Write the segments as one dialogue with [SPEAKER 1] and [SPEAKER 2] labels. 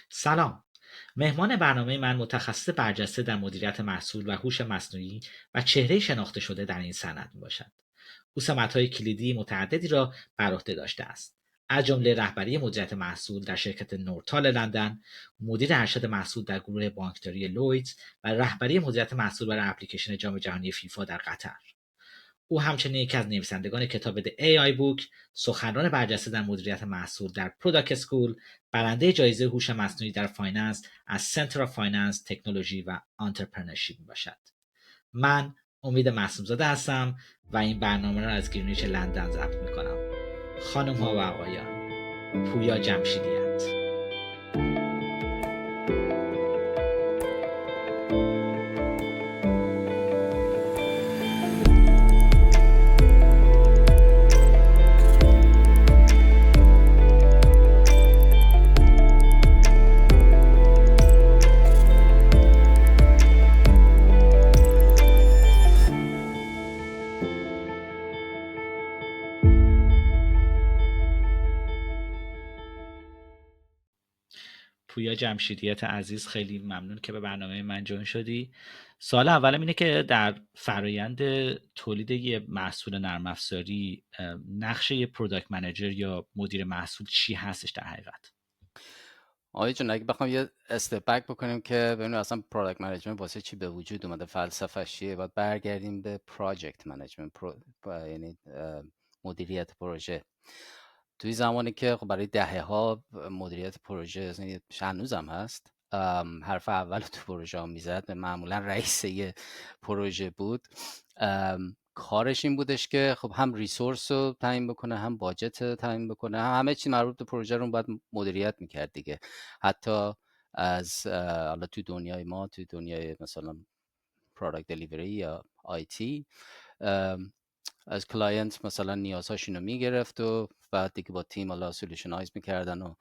[SPEAKER 1] سلام. مهمان برنامه من متخصص برجسته در مدیریت محصول و هوش مصنوعی و چهره شناخته شده در این صنعت میباشد. او سمت‌های کلیدی متعددی را بر عهده داشته است. از جمله رهبری مدیریت محصول در شرکت نورتال لندن، مدیر ارشد محصول در گروه بانکداری لویدز و رهبری مدیریت محصول برای اپلیکیشن جام جهانی فیفا در قطر. او همچنین یکی از نویسندگان کتاب The AI Book، سخنران برجسته در مدیریت محصول در پروداکت اسکول، برنده جایزه هوش مصنوعی در فایننس از سنتر آف فایننس، تکنولوژی و آنترپرنورشیپ باشد. من امید معصومزاده هستم و این برنامه را از گرینویچ لندن ضبط می‌کنم. خانم ها و آقایان، پویا جمشیدیت. پویا جمشیدیت عزیز، خیلی ممنون که به برنامه من جوین شدی. سوال اولم اینه که در فرایند تولید یه محصول نرم افزاری نقش یه پروداکت منیجر یا مدیر محصول چی هستش در حقیقت؟
[SPEAKER 2] آقای جون، اگه بخوام یه استپ بک بکنیم که ببینیم اصلا پروداکت منیجمنت واسه چی به وجود اومده، فلسفه‌اش چیه، باید برگردیم به پراجکت منیجمنت، یعنی مدیریت پروژه. توی زمانی که خب برای دهه‌ها مدیریت پروژه هنوزم هست، حرف اول تو پروژه ها میزد، معمولا رئیس یه پروژه بود. کارش این بودش که خب هم ریسورس رو تعیین بکنه، هم باجت رو تعیین بکنه، هم همه چی مربوط به پروژه رو باید مدیریت میکرد دیگه. حتی از حالا تو دنیای ما، تو دنیای مثلا پروداکت دلیوری یا آیتی، از کلاینت مثلا نیازهاشون رو میگرفت و بعد دیگه با تیم حالا سولوشنایز میکردن و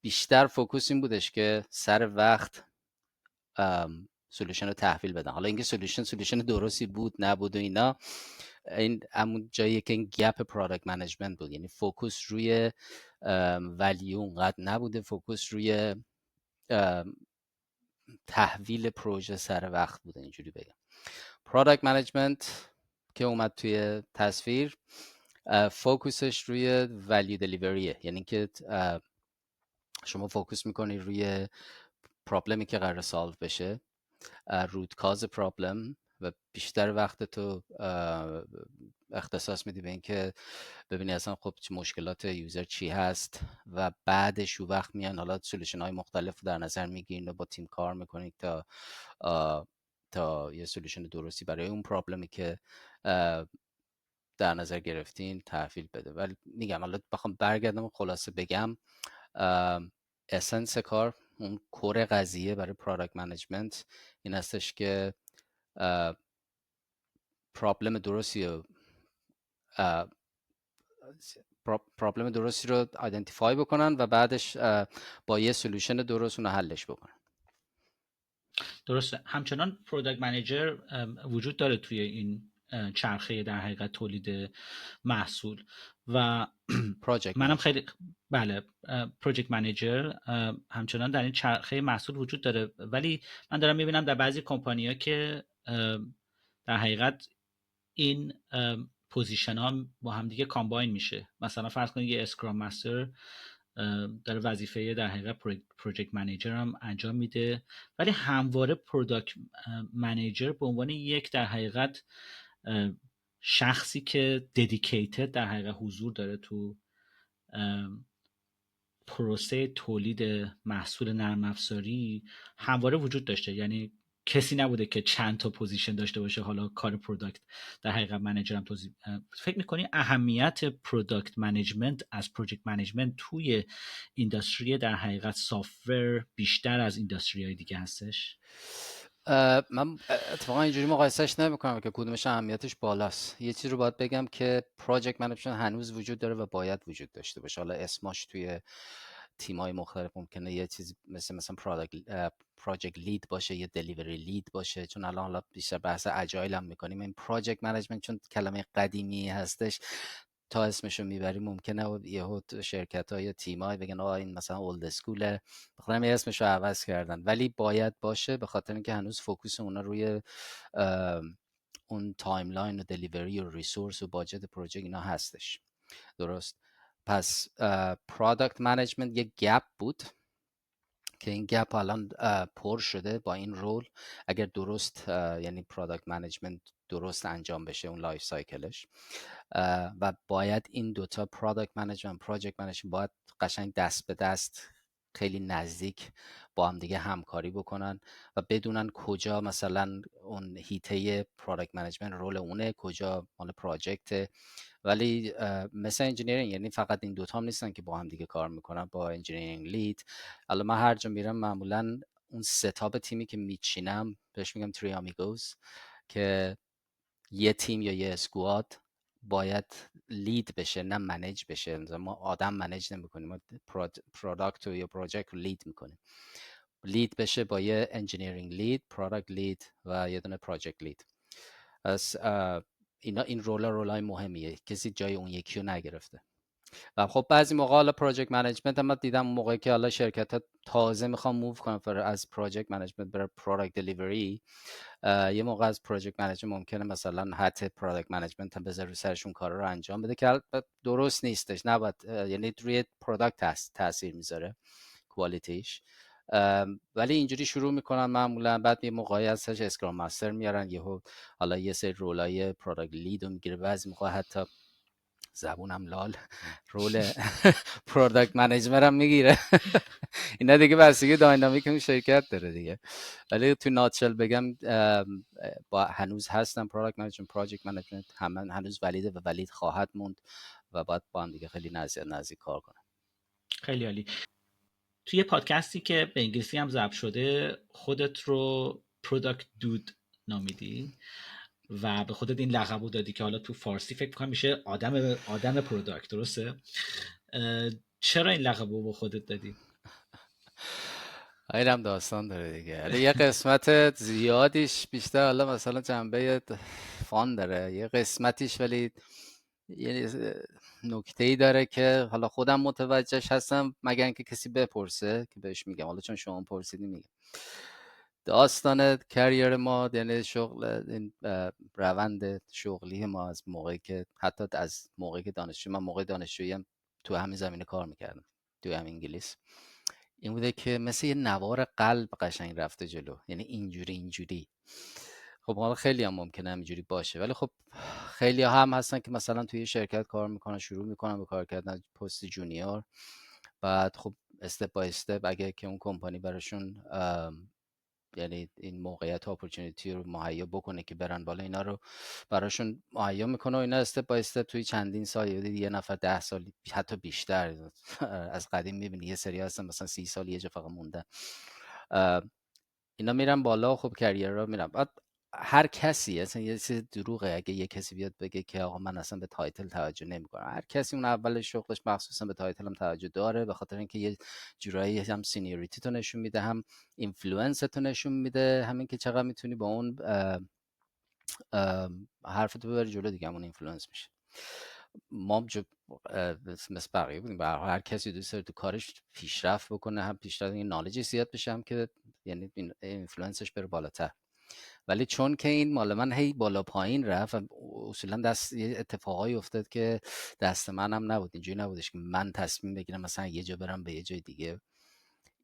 [SPEAKER 2] بیشتر فوکوس این بودش که سر وقت سولوشن رو تحویل بدن. حالا اینکه سولوشن درستی بود نبود و اینا، این همون جاییه که این گپ پروداکت منیجمنت بود، یعنی فوکوس روی ولیو اونقدر نبوده، فوکوس روی تحویل پروژه سر وقت بوده. اینجوری بگم پروداکت منیجمنت که اومد توی تصویر، فوکوسش روی ولیو دلیوریه، یعنی که شما فوکوس میکنی روی پرابلمی که قرار سالو بشه، روت کاز پرابلم، و بیشتر وقت تو اختصاص میدی به این که ببینی اصلا خب مشکلات یوزر چی هست و بعدش اون وقت میان حالا سولوشن های مختلف در نظر میگیرین و با تیم کار میکنید تا یه سولوشن درستی برای اون پرابلمی که در نظر گرفتین تحویل بده. ولی میگم حالا بخوام برگردم و خلاصه بگم، اسنس کار، اون کور قضیه برای پروداکت منیجمنت این هستش که پرابلم درستی رو آیدنتیفای بکنن و بعدش با یه سولوشن درست اون رو حلش بکنن.
[SPEAKER 1] درسته. همچنان پروداکت منیجر وجود داره توی این چرخه در حقیقت تولید محصول و منم خیلی بله، پروژکت منیجر همچنان در این چرخه محصول وجود داره، ولی من دارم میبینم در بعضی کمپانی‌ها که در حقیقت این پوزیشن ها با هم دیگه کامباین میشه. مثلا فرض کنید یه اسکرام مستر داره وظیفه در حقیقت پروژکت منیجر هم انجام میده، ولی همواره پروداکت منیجر به عنوان یک در حقیقت شخصی که ددیکیتد در حقیقت حضور داره تو پروسه تولید محصول نرم افزاری همواره وجود داشته. یعنی کسی نبوده که چند تا پوزیشن داشته باشه، حالا کار پروداکت در حقیقت منیجر هم توضیح. فکر می‌کنی اهمیت پروداکت منیجمنت از پروژکت منیجمنت توی اینداستری در حقیقت سافت‌ور بیشتر از اینداستری‌های دیگه هستش؟
[SPEAKER 2] من اتفاقا اینجوری مقایسهش نمیکنم که کدومش اهمیتش بالاست. یه چیزی رو باید بگم که پروژکت منیجمنت هنوز وجود داره و باید وجود داشته باشه. حالا اسمش توی تیم‌های مختلف ممکنه یه چیزی مثلا پروژکت لید باشه یا دلیوری لید باشه، چون حالا بیشتر بحث اجایل هم میکنیم. این پروژکت منیجمنت چون کلمه قدیمی هستش، تا اسمشو میبری ممکنه یهو شرکت‌ها یا تیم‌های بگن این مثلا اولد اسکوله، بخاطر همین اسمشو عوض کردن. ولی باید باشه به خاطر اینکه هنوز فوکوس اونا روی اون تایملاین و دلیوری و ریسورس و باجت پروژه اینا هستش. درست. پس پروداکت منیجمنت یک گپ بود که این گپ الان پر شده با این رول. اگر درست یعنی پروداکت منیجمنت درست انجام بشه اون لایف سایکلش، و باید این دوتا پروداکت منیجمنت پروژکت منیجمنت باید قشنگ دست به دست خیلی نزدیک با هم دیگه همکاری بکنن و بدونن کجا مثلا اون هیته پروداکت منیجمنت رول اونه، کجا مال پروژکت. ولی مثل انجینیرینگ یعنی فقط این دوتا هم نیستن که با هم دیگه کار میکنن، با انجینیرینگ لید. الان من هر جا میرم معمولا اون ستاپ تیمی که میچینم بهش میگم تری آمیگوز، که یه تیم یا یه اسکواد باید لید بشه نه منیج بشه. ما آدم منیج نمیکنیم، ما پروداکت یا پروژکت رو لید میکنیم. لید بشه با یه انجینیرینگ لید، پروداکت لید و یه دونه پروژکت لید. از اینا این رولای مهمیه، کسی جای اون یکی رو نگرفته. و خب بعضی موقع حالا پروژکت منیجمنت هم دیدم اون موقعی که حالا شرکت ها تازه میخوام موو کنن از پروژکت منیجمنت برای پروداکت دلیوری، یه موقع از پروژکت منیجمنت ممکنه مثلا حتی پروداکت منیجمنت هم بذاره سرشون کارا رو انجام بده که درست نیستش. نباید، یعنی روی پروداکت تاثیر میذاره کوالیتیش. ولی اینجوری شروع میکنن معمولا، بعد یه موقعی هستش اسکرام مستر میارن، یهو حالا یه سری رولای پروداکت لید رو میگیره، بعضی موقع حتی زبونم لال رول پروداکت منیجمنت هم میگیره. اینا دیگه بستگی داینامیک اون شرکت داره دیگه. ولی تو ناتشل بگم با هنوز هستن پروداکت منیجمنت، پروژکت منیجمنت هنوز ولیده و ولید خواهد موند و باید با هم دیگه خیلی نزدیک کار کنن.
[SPEAKER 1] خیلی عالی. توی پادکستی که به انگلیسی هم ضبط شده خودت رو پروداکت دود نامیدی و به خودت این لقبو دادی که حالا تو فارسی فکر کنم میشه آدم پروداکت، درسته؟ چرا این لقبو به خودت دادی؟
[SPEAKER 2] خیلی هم داستان داره دیگه. حالا یه قسمت زیادیش بیشتر حالا مثلا جنبه فان داره، یه قسمتیش ولی یه نکته‌ای داره که حالا خودم متوجهش هستم مگر اینکه کسی بپرسه که بهش میگم. حالا چون شما پرسیدی میگم. داستان کریر ما یعنی شغل، این روند شغلی ما از موقعی که حتی از موقعی که من موقع دانشجویی هم تو همین زمینه کار میکردم تو همین انگلیس، این بوده که مثل یه نوار قلب قشنگ رفته جلو، یعنی اینجوری. خب حالا خیلی هم ممکنه همینجوری باشه، ولی خب خیلی هم هستن که مثلا توی شرکت کار میکنن، شروع میکنن به کار کردن پست جونیور، بعد خب استپ بای استپ اگه که اون کمپانی براشون یعنی این موقعیت اپورتونتی رو مهیا بکنه که برن بالا، اینا رو براشون مهیا میکنه و اینا استپ بای استپ توی چندین سال، یه نفر 10 سال حتی بیشتر از قدیم میبینی یه سری هستن مثلا 30 سال یه جا فقط موندن، اینا میرن بالا و خب کریر رو میرن. بعد هر کسی اصلا یه چیز دروغه اگه یه کسی بیاد بگه که آقا من اصلا به تایتل توجه نمیکنم. هر کسی اون اول شغلش مخصوصا به تایتل هم توجه داره، به خاطر اینکه یه جورایی هم سینیوریتی تو نشون میده، هم اینفلوئنس تو نشون میده، همین که چقدر میتونی با اون حرفتو ببری جلو دیگه، همون اینفلوئنس میشه. ما مثل بقیه بودیم، هر کسی دوست داره تو کارش پیشرفت بکنه، هم پیشرفت این نالجی زیاد بشه، هم که یعنی اینفلوئنسش بره بالاتر. ولی چون که این مال من هی بالا پایین رفت و اصولا دست یه اتفاقایی افتاد که دست منم نبود، اینجوری نبودش که من تصمیم بگیرم مثلا یه جا برم به یه جای دیگه.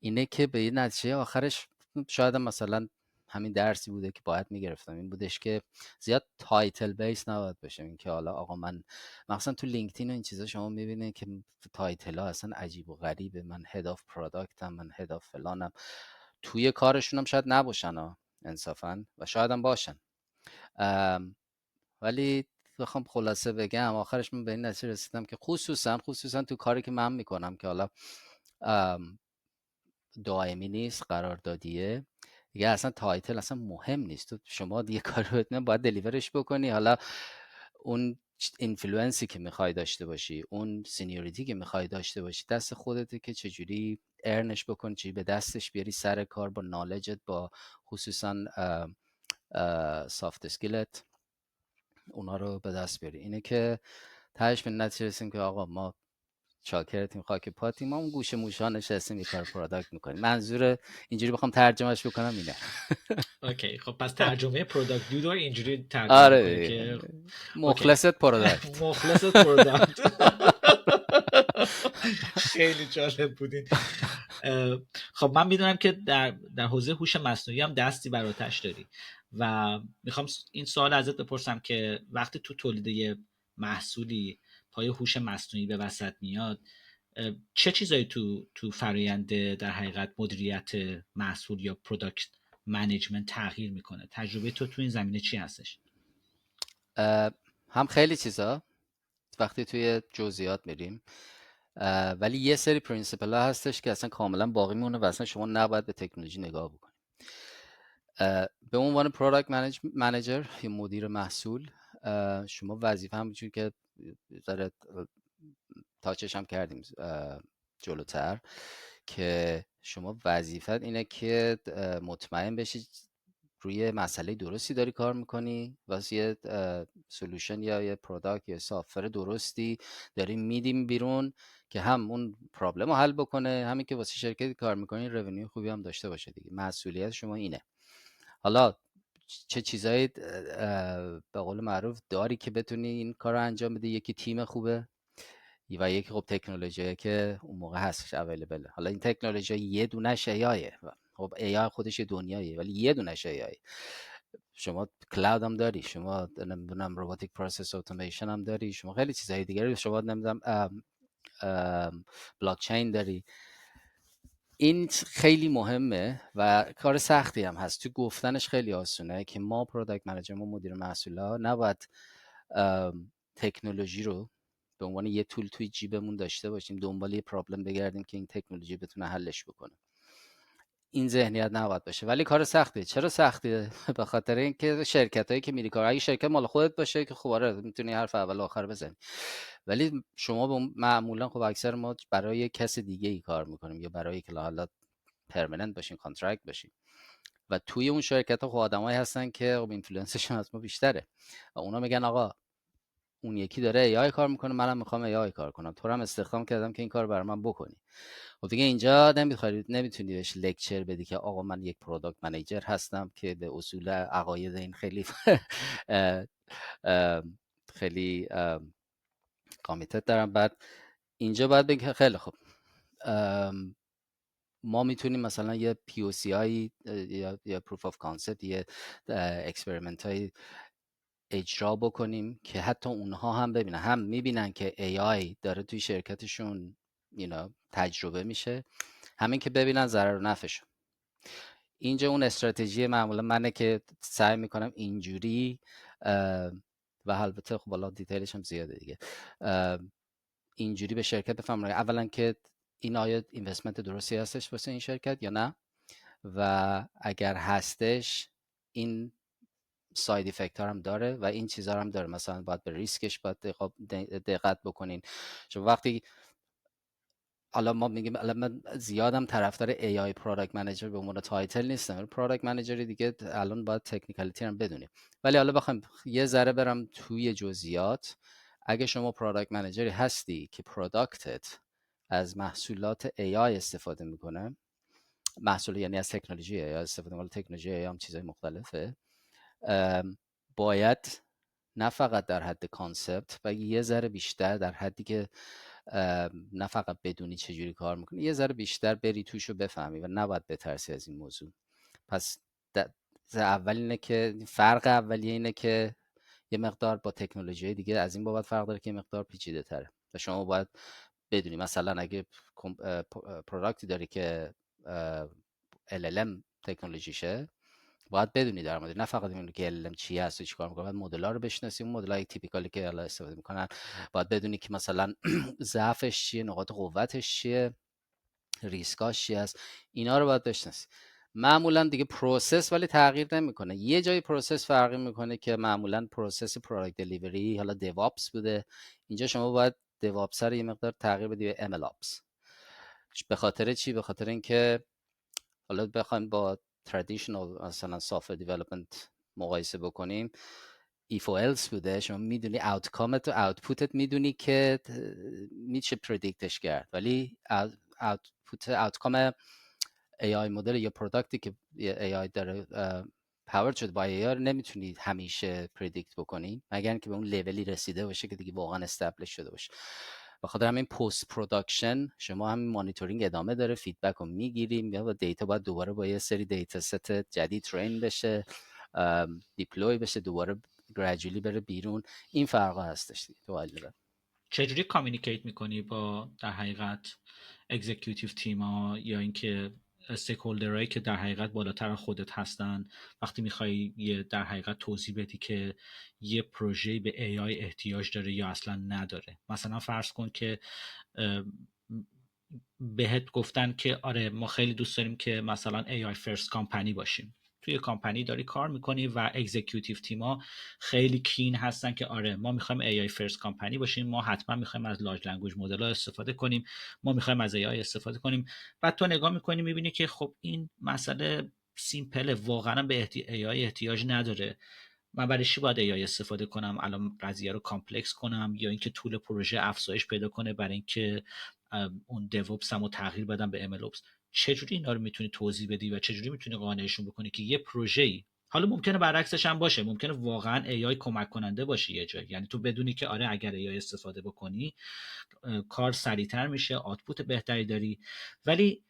[SPEAKER 2] اینه که به یه نتیجه آخرش شاید مثلا همین درسی بوده که باید میگرفتم، این بودش که زیاد تایتل بیس نباید بشه. این که حالا آقا من مثلا تو لینکدین و این چیزا شما میبینید که تایتل ها اصلا عجیب و غریبه، من هد آف پروداکتم، من هد آف فلانم، توی کارشون هم شاید نباشن ها انصافا، و شاید هم باشن. ولی بخوام خلاصه بگم آخرش من به این نتیجه رسیدم که خصوصا تو کاری که من میکنم که حالا دائمی نیست، قراردادیه دیگه، اصلا تایتل اصلا مهم نیست. تو شما دیگه کار رو باید دلیورش بکنی. حالا اون اینفلوئنسی که میخوای داشته باشی، اون سینیوریتی که میخوای داشته باشی، دست خودته که چجوری ارنش بکنی، چجوری به دستش بیاری سر کار با نالجت، با خصوصا سافت اسکیلت اونا رو به دست بیاری. اینه که تهش به نتیجه رسیم که آقا ما شاکرتیم، خاک پاتیم، ما اون گوشه موشا نشستیم یه کار پروداکت میکنیم. منظور اینجوری بخوام ترجمهش بکنم اینه.
[SPEAKER 1] اوکی، خب پس ترجمه پروداکت دو رو اینجوری ترجمه میکنیم
[SPEAKER 2] آره،
[SPEAKER 1] که اوکی،
[SPEAKER 2] مخلصت پروداکت.
[SPEAKER 1] مخلص پروداکت. خیلی جالب بودین. خب من میدونم که در حوزه هوش مصنوعی هم دستی براتش داری و میخوام این سوال ازت بپرسم که وقتی تو تولید یه محصولی پای هوش مصنوعی به وسط میاد، چه چیزایی تو فرآیند در حقیقت مدیریت محصول یا پروداکت منیجمنت تغییر میکنه؟ تجربه تو این زمینه چی هستش؟
[SPEAKER 2] هم خیلی چیزا وقتی توی جزئیات میریم، ولی یه سری پرینسیپل ها هستش که اصلا کاملا باقی میمونه و اصلا شما نباید به تکنولوژی نگاه بکنید. به عنوان پروداکت منیجر یا مدیر محصول، شما وظیفه همونجور که ذره تاچش هم کردیم جلوتر، که شما وظیفت اینه که مطمئن بشید روی مسئله درستی داری کار میکنی، واسه یه سولوشن یا یه پروداکت یا سافر درستی داری میدیم بیرون که هم اون پرابلم رو حل بکنه، همین که واسه شرکتی کار میکنی رونیو خوبی هم داشته باشه دیگه. مسئولیت شما اینه. حالا چه چیزایی به قول معروف داری که بتونی این کار رو انجام بدی؟ یکی تیم خوبه و یکی خب تکنولوژی که اون موقع هستش اویلیبل. حالا این تکنولوژی یه دونش ایایه، خب AI خودش یه دنیاییه، ولی یه دونش AI. شما کلاود هم داری، شما نمیدونم روباتیک پروسس اتوماسیون هم داری، شما خیلی چیزهای دیگه، شما نمیدونم بلاک چین داری. این خیلی مهمه و کار سختی هم هست. تو گفتنش خیلی آسونه که ما پروداکت منیجر، ما مدیر محصولات نباید تکنولوژی رو به عنوان یه تول توی جیبمون داشته باشیم، دنبال یه پرابلم بگردیم که این تکنولوژی بتونه حلش بکنه. این ذهنیت نباید باشه، ولی کار سختیه. چرا سختیه؟ به خاطر اینکه شرکتایی که میری کار، اگه شرکت مال خودت باشه که خب آره میتونی حرف اول و آخر بزنی، ولی شما معمولا خب اکثر ما برای کس دیگه ای کار میکنیم یا برای که حالا پرمننت باشیم، کانترکت باشیم، و توی اون شرکت ها خب آدمایی هستن که خب اینفلوئنسشون از ما بیشتره و اونا میگن آقا اون یکی داره AI کار میکنه، منم میخوام AI کار کنم، تو رو هم استخدام کردم که این کار برای من بکنی. خب دیگه اینجا نمیتونی بهش لکچر بدی که آقا من یک پروداکت منیجر هستم که به اصول عقاید این خیلی خیلی کامیتد دارم. بعد اینجا باید بگی خیلی خوب، ما میتونیم مثلا یه POC هایی یا proof of concept، یه اکسپریمنت هایی اجرا بکنیم که حتی اونها هم ببینن، هم میبینن که AI داره توی شرکتشون تجربه میشه، همین که ببینن ضرر و نفعشو. اینجا اون استراتژی معمولا منه که سعی میکنم اینجوری، و البته خب حالا دیتیلش هم زیاده دیگه، اینجوری به شرکت بفهمم اولا که این آیا اینوستمنت درستی هستش واسه این شرکت یا نه، و اگر هستش این ساید افکت ها هم داره و این چیزا هم داره. مثلا باید به ریسکش باید دقت بکنین. چون وقتی حالا ما میگیم، الان من زیادم طرفدار AI پروداکت منیجر به عنوان تایتل نیستم، پروداکت منیجر دیگه الان باید تکنیکالیتی هم بدونیم. ولی حالا بخوایم یه ذره برم توی جزئیات، اگه شما پروداکت منیجری هستی که پروداکتت از محصولات AI استفاده میکنه، محصول یعنی از تکنولوژی AI استفاده میکنه، تکنولوژی AI هم چیزای مختلفه، باید نه فقط در حد کانسپت و یه ذره بیشتر در حدی که نه فقط بدونی چجوری کار میکنی، یه ذره بیشتر بری توش رو بفهمی و نباید بترسی از این موضوع. پس اول اینه که فرق اولیه اینه که یه مقدار با تکنولوژی دیگه از این بابت فرق داره که یه مقدار پیچیده تره و شما باید بدونی مثلا اگه پروداکتی داری که LLM تکنولوژیشه، باید بدونی در مورد، نه فقط اینکه که LLM چی هست و چیکار میکنه، باید مدل‌ها رو بشناسی، اون مدل‌های تیپیکالی که حالا استفاده میکنن، باید بدونی که مثلا ضعفش چیه، نقاط قوتش چیه، ریسکاش چی هست، اینا رو باید بشناسی. معمولا دیگه پروسس ولی تغییر نمیکنه. یه جای پروسس فرقی میکنه که معمولا پروسس پروداکت دلیوری حالا دیوآپس بوده، اینجا شما باید دیوآپس رو یه مقدار تغییر بدی به ML Ops. به خاطر چی؟ به خاطر اینکه حالا بخوایم با traditional مثلا software development مقایسه بکنیم، ایف و الس بوده، شما میدونی آوتکامت و آوتپوتت میدونی که میشه پردیکتش کرد، ولی آوتکام AI مدل یا پروداکتی که AI داره پاور شده با AI رو نمیتونید همیشه پردیکت بکنید مگر اینکه به اون لولی رسیده باشه که دیگه واقعا استابلیش شده باشه. بخاطر همین پست پروداکشن شما همین مانیتورینگ ادامه داره، فیدبک رو میگیریم یا با دیتا باید دوباره با یه سری دیتا ست جدید ترین بشه، دیپلوی بشه، دوباره گریجولی بره بیرون. این فرقا هستش دیگه تو حال.
[SPEAKER 1] چجوری کامیونیکیت میکنی با در حقیقت اگزیکیوتیو تیما یا اینکه استیکهولدرایی که در حقیقت بالاتر خودت هستن وقتی میخوای یه در حقیقت توضیح بدی که یه پروژه به AI احتیاج داره یا اصلا نداره؟ مثلا فرض کن که بهت گفتن که آره ما خیلی دوست داریم که مثلا AI first کامپنی باشیم، توی کامپنی داری کار میکنی و اگزیکیوتیو تیما خیلی کین هستن که آره ما میخوایم AI first کامپنی باشیم، ما حتما میخوایم از لارج لنگویج مدل ها استفاده کنیم، ما میخوایم از AI استفاده کنیم. بعد تو نگاه میکنی میبینی که خب این مسئله سیمپله، واقعا به AI احتیاج نداره، من برای چی باید AI استفاده کنم الان قضیه رو کامپلکس کنم یا اینکه طول پروژه افزایش پیدا کنه برای اینکه اون دیوپس رو تغییر بدم به MLOps؟ چجوری اینا رو میتونی توضیح بدی و چجوری میتونی قانعشون بکنی که یه پروژه‌ای، حالا ممکنه برعکسش هم باشه، ممکنه واقعا AI کمک کننده باشه یه جایی، یعنی تو بدونی که آره اگر AI استفاده بکنی کار سریعتر میشه، آتپوت بهتری داری، ولی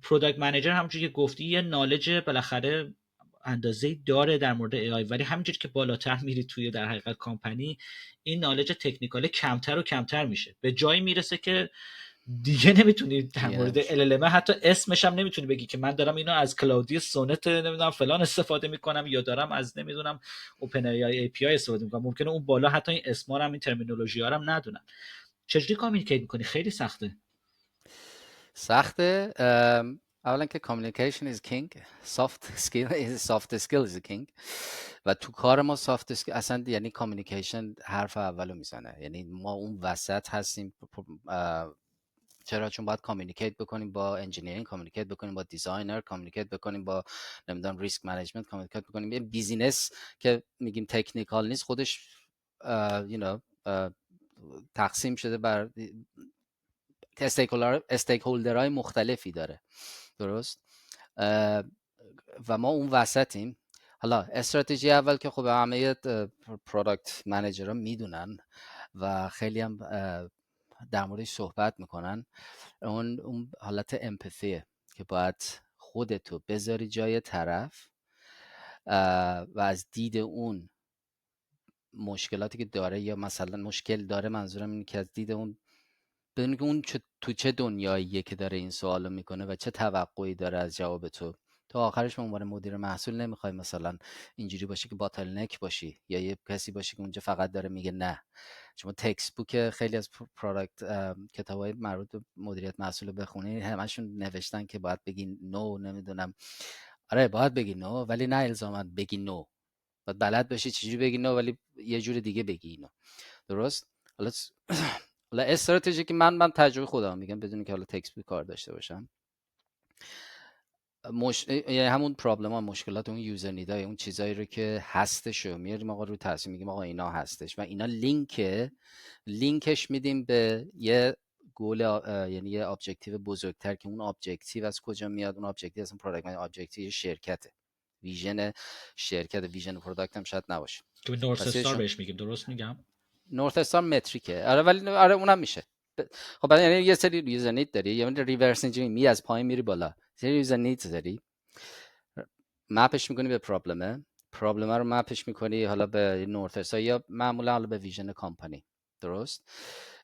[SPEAKER 1] پروداکت منیجر همونجوری که گفتی یه نالج بالاخره اندازه‌ای داره در مورد AI، ولی همینجوری که بالاتر میری توی در حقیقت کامپنی این نالج تکنیکال کمتر و کمتر میشه، به جایی میرسه که دیگه نمیتونی در مورد LLM حتی اسمش هم نمیتونی بگی که من دارم اینو از کلاودی سونت نمیدونم فلان استفاده میکنم یا دارم از نمیدونم اوپن ای پی آی استفاده میکنم، ممکنه اون بالا حتی این اسما رو هم این ترمینولوژی ها رو هم ندونن. چجوری کامیونیکیت میکنی؟ خیلی
[SPEAKER 2] سخته. اولا که communication is king، soft skill is king و تو کار ما soft skill اصلا یعنی communication حرف اولو میزنه، یعنی ما اون وسط هستیم. چرا؟ چون باید کامیونیکیت بکنیم با انجینیرینگ، کامیونیکیت بکنیم با دیزاینر، کامیونیکیت بکنیم با نمیدونم ریسک منیجمنت، کامیونیکیت بکنیم. یه بیزینس که میگیم تکنیکال نیست خودش تقسیم شده بر استیکهولدرهای مختلفی داره، درست؟ و ما اون وسطیم. حالا استراتژی اول که خب همه پروداکت منیجرها میدونن و خیلی هم در موردش صحبت میکنن، اون حالت امپاتیه که باید خودتو بذاری جای طرف و از دید اون مشکلاتی که داره یا مثلا مشکل داره، منظورم اینه که از دید اون بدونی که اون تو چه دنیاییه که داره این سوالو میکنه و چه توقعی داره از جواب تو. تو آخرش به عنوان مدیر محصول نمیخوای مثلا اینجوری باشی که باتل نک باشی یا یه کسی باشی که اونجا فقط داره میگه نه. شما تکست بوک خیلی از پروداکت کتابای مربوط به مدیریت محصول بخونی همشون نوشتن که باید بگی نو، نمیدونم. آره باید بگی نو ولی نه الزاما بگی نو، باید بلد باشی چجوری بگی نو ولی یه جور دیگه بگی نو، درست؟ حالا حالا استراتژی که من تجربه خودم میگم بدون که حالا تکست بوک کار داشته باشم، یعنی همون پرابلم ها، مشکلات، اون یوزر نیدای، اون چیزایی رو که هستش رو میاریم آقا رو تصمیم میگیم آقا اینا هستش و اینا لینکش میدیم به یه گول یعنی یه ابجکتیو بزرگتر که اون ابجکتیو از کجا میاد. اون ابجکتیو اصلا پروداکت ابجکتیو شرکته، ویژن شرکت، ویژن پروداکت هم شاید نباشه
[SPEAKER 1] که نورث استار بهش میگیم، درست میگم؟
[SPEAKER 2] نورث استار متریکه، آره ولی آره اونم میشه. خب بعد یعنی یه سری یوزر نید داری، یعنی ریورس انجینیرینگ می از پایین میری بالا، سری یوزر نید داری، مپش میکنی به پرابلم رو مپش میکنی حالا به نورث استار یا معمولا حالا به ویژن کمپانی، درست؟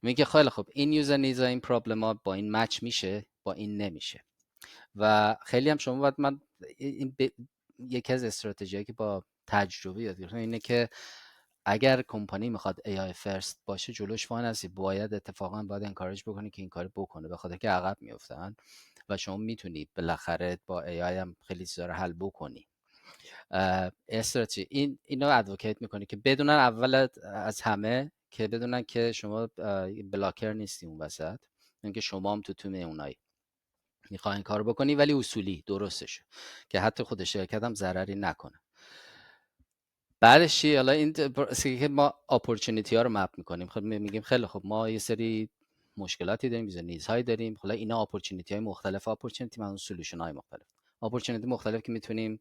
[SPEAKER 2] میگه خیلی خوب این یوزر نیدز این پرابلم ها با این مچ میشه، با این نمیشه. و خیلی هم شما باید این یکی از استراتژیایی که با تجربه یاد گرفتم اینه که اگر کمپانی میخواد AI فرست باشه جلوش وای نسی، باید اتفاقا باید انکارج بکنی که این کار بکنه، به خاطر که عقب میافتن و شما میتونید بالاخره با AI هم خیلی چیزا رو حل بکنی. استراتژی اینو ادوکییت میکنه که بدونن اول از همه که بدونن که شما بلاکر نیستی اون وسط، اینکه شما هم تو تیم اونایی میخواین کار بکنی ولی اصولی درستش که حتی خود شرکت هم ضرری نکنه. بعدش چی؟ حالا این که ما اپورتونتی ها رو مپ میکنیم. خب میگیم خیلی خب ما یه سری مشکلاتی داریم، یه نیزهایی داریم، حالا اینا اپورتونتی های مختلف، اپورتونتی من سولوشن های مختلف، اپورتونتی مختلف که میتونیم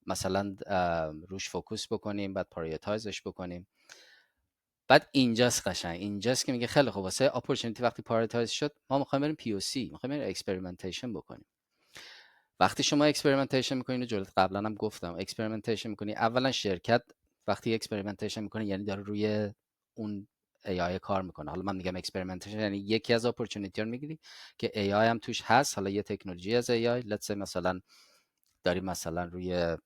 [SPEAKER 2] مثلا روش فوکوس بکنیم، بعد پرایورتایزش بکنیم. بعد اینجاست قشنگ، اینجاست که میگه خیلی خب واسه اپورتونتی وقتی پرایورتایز شد ما میخوایم بریم پی او سی، میخوایم بریم اکسپریمنتیشن بکنیم. وقتی شما اکسپریمنتیشن میکنین، جلوت قبلا هم گفتم، اکسپریمنتیشن میکنی، اولا شرکت وقتی اکسپریمنتیشن میکنه یعنی داره روی اون AI کار میکنه. حالا من میگم اکسپریمنتیشن یعنی یکی از اپورتونتی رو میگیری که AI هم توش هست، حالا یه تکنولوژی از AI، let's say مثلا داری مثلا روی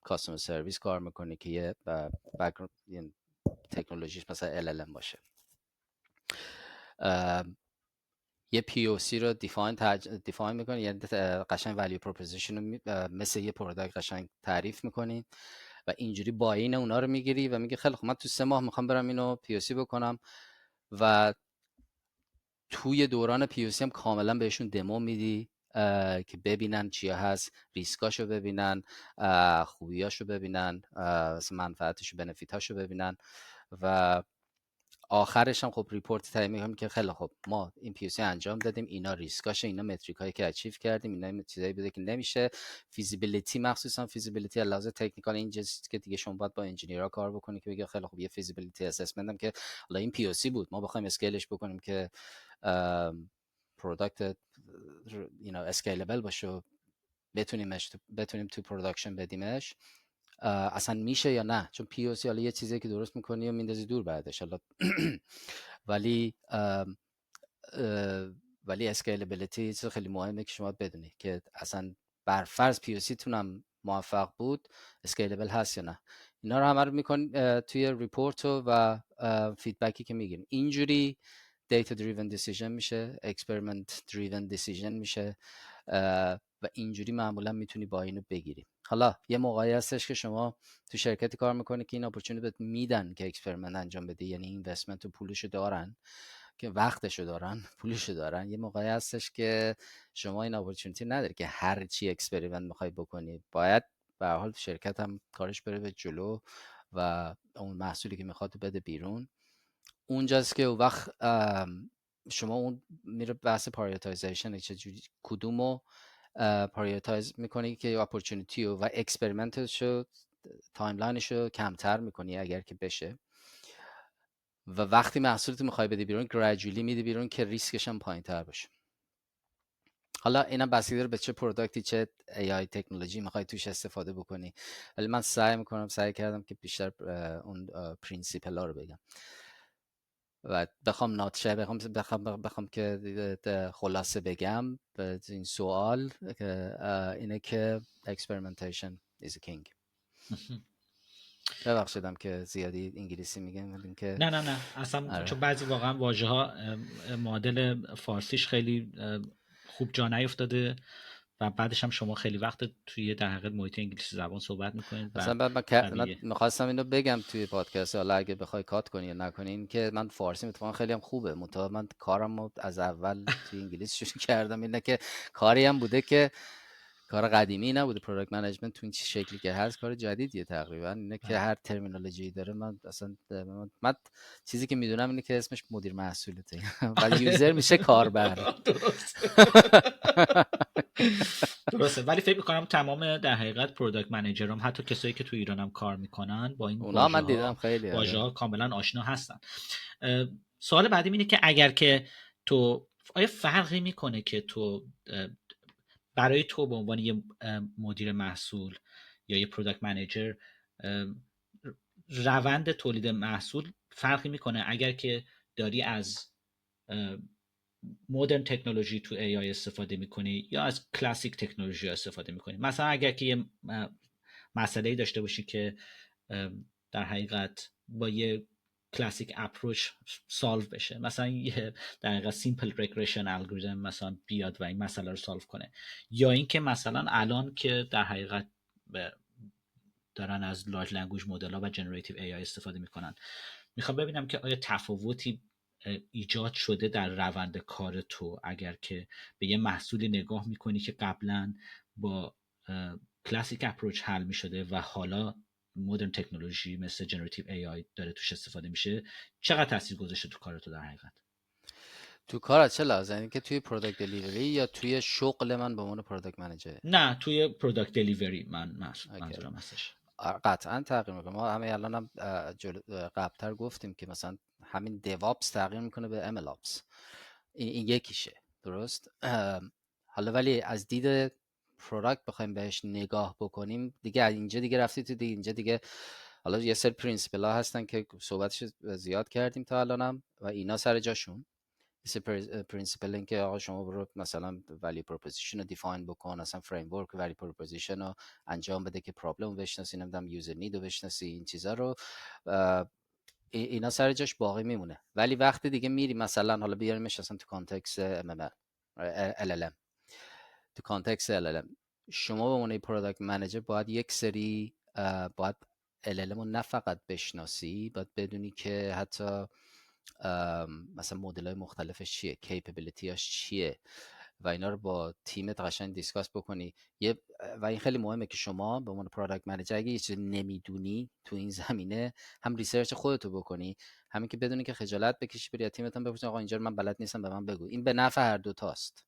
[SPEAKER 2] کاستمر سرویس کار میکنی که یه بک‌گراند تکنولوژیش مثلا LLM باشه، یه پی او سی رو دیفاین میکنی، یعنی قشنگ ولیو پروپوزیشن رو مثل یه پروداکت قشنگ تعریف میکنی و اینجوری باین اونا رو میگیری و میگی خیلی خب من تو 3 ماه میخوام برم اینو پی او سی بکنم و توی دوران پی او سی هم کاملا بهشون دمو میدی که ببینن چیا هست، ریسکاشو ببینن، خوبیاشو ببینن، منفعتشو بنفیتاشو ببینن و آخرش هم خب ریپورت تعیین می‌کنیم که خیلی خب ما این پی انجام دادیم، اینا ریسکاشه، اینا متریک هایی که اچیو کردیم، اینا چیزایی بوده که نمیشه. فیزیبیلیتی، مخصوصا فیزیبیلیتی علاوه تکنیکال، این چیزی که دیگه شما باید با انجینیرها کار بکنی که بگی خیلی خب یه فیزیبیلیتی اسسمنت هم که حالا این پی بود، ما بخوایم اسکیلش بکنیم که پروداکت اسکیلبل باشه، بتونیم تو پروداکشن بدیمش، اصلا میشه یا نه. چون پی او سی حالا یه چیزی که درست میکنی و میندازی دور بعدش حالا ولی اسکیلبیلیتی چیز خیلی مهمه که شما بدونی که اصلا بر فرض پی او سی تونم موفق بود، اسکیلبل هست یا نه. اینا رو همه رو میکنیم توی ریپورت و فیدبکی که میگیریم. اینجوری دیتا دریون دیسیژن میشه، اکسپریمنت دریون دیسیژن میشه و اینجوری معمولا میتونی با اینو بگیری. حالا یه موقعی هستش که شما تو شرکتی کار میکنی که این اپورتونیتی بهت میدن که اکسپریمنت انجام بدی، یعنی اینوستمنت و پولشو دارن، که وقتشو دارن، پولشو دارن. یه موقعی هستش که شما این اپورتونیتی نداری که هر چی اکسپریمنت میخوای بکنی، باید به هر حال شرکت هم کارش بره به جلو و اون محصولی که میخواد بده بیرون. اونجاست که وقت شما اون میره بحث پرایورتایزیشن، چجوری کدومو پرایورتایز میکنی که اپورتونیتی و اکسپریمنتشو تایملاینشو کمتر میکنی اگر که بشه، و وقتی محصولت میخوای بدی بیرون گریجولی میدی بیرون که ریسکش هم پایین تر باشه. حالا اینم بستگی داره به چه پروداکتی، چه AI تکنولوژی میخوای توش استفاده بکنی، ولی من سعی کردم که بیشتر اون پرینسیپل ها رو بگم و بخوام ناتشه بخوام که خلاصه بگم به این سوال اینه که experimentation is a king. ببخشیدم که زیادی انگلیسی میگم که
[SPEAKER 1] نه اصلا چون بعضی واقعا واژه ها معادل فارسیش خیلی خوب جا نیفتاده و بعدش هم شما خیلی وقت توی در حقیقت محیط انگلیسی زبان صحبت میکنید.
[SPEAKER 2] مثلا من میخواستم اینو بگم توی پادکست، حالا اگه بخوای کات کنی یا نکنین، که من فارسی اتفاقا خیلی هم خوبه، منتها من کارم از اول توی انگلیسی شروع کردم. اینه که کاری هم بوده که کار قدیمی نبوده، پروداکت منیجمنت تو این شکلی که هست کار جدیدیه تقریبا. اینه که هر ترمینولوژی داره، من اصلا من چیزی که میدونم اینه که اسمش مدیر محصولته و یوزر میشه کاربر.
[SPEAKER 1] درسته، ولی فکر میکنم تمام در حقیقت پروداکت منیجرام، حتی کسایی که تو ایران هم کار میکنن، با این
[SPEAKER 2] اونا من دیدم خیلی
[SPEAKER 1] واژه‌ها کاملا آشنا هستن. سوال بعدی اینه که اگر که تو آیا فرقی میکنه که تو برای تو به عنوان یه مدیر محصول یا یه پروداکت منیجر روند تولید محصول فرقی میکنه اگر که داری از مدرن تکنولوژی تو AI استفاده میکنی یا از کلاسیک تکنولوژی استفاده میکنی؟ مثلا اگر که یه مسئله‌ای داشته باشی که در حقیقت با یه کلاسیک اپروچ سالو بشه، مثلا یه در حقیقت سیمپل ریگرشن الگوریتم مثلا بیاد و این مسئله رو سالو کنه، یا اینکه مثلا الان که در حقیقت دارن از لارج لنگویج مدل ها و جنراتیو AI استفاده میکنن، میخوام ببینم که آیا تفاوتی ایجاد شده در روند کار تو اگر که به یه محصولی نگاه میکنی که قبلا با کلاسیک اپروچ حل میشده و حالا مدرن تکنولوژی مثل جنراتیو ای آی داره توش استفاده میشه، چقدر تاثیر گذاشته تو کار تو در حقیقت؟
[SPEAKER 2] تو کار چه لازم؟ یعنی که توی پروداکت دلیوری یا توی شغل من به عنوان پروداکت منیجر؟
[SPEAKER 1] نه، توی پروداکت دلیوری
[SPEAKER 2] اوکی.
[SPEAKER 1] منظورم هستش.
[SPEAKER 2] قطعا تغییر میکنه. ما همه الان هم قبلتر گفتیم که مثلا همین دیوابس تغییر میکنه به ام ال آپس. این یکیشه، درست. حالا ولی از دید پروداکت بخوایم بهش نگاه بکنیم، دیگه اینجا دیگه رفتی تو دیگه اینجا دیگه حالا یه سری پرینسیپل ها هستن که صحبتش زیاد کردیم تا الانم و اینا سر جاشون. پرینسیپل این که آقا شما برو مثلا ولی پروپوزیشن رو دیفاین بکن، اصلا فریم ورک ولی پروپوزیشن رو انجام بده که پرابلم رو بشناسی، نمیدونم یوزر نید رو بشناسی، این چیزا رو اینا سر جاش باقی میمونه. ولی وقتی دیگه میری مثلا حالا بیاریمش اصلا تو کانتکست LLM، تو کانتکست LLM شما به عنوان پروداکت منیجر باید یک سری باید LLM رو نه فقط بشناسی، باید بدونی که حتی مثلا مدل های مختلفش چیه، کیپبیلیتی هاش چیه و اینا رو با تیمت قشنگ دیسکاس بکنی. و این خیلی مهمه که شما به عنوان پروداکت منیجر اگه یه چیزی نمیدونی تو این زمینه، هم ریسرچ خودتو بکنی، همین که بدونی که خجالت بکشی بری تیمت هم بپرسی آقا اینجا من بلد نیستم به من بگو. این به نفع هر دو تاست.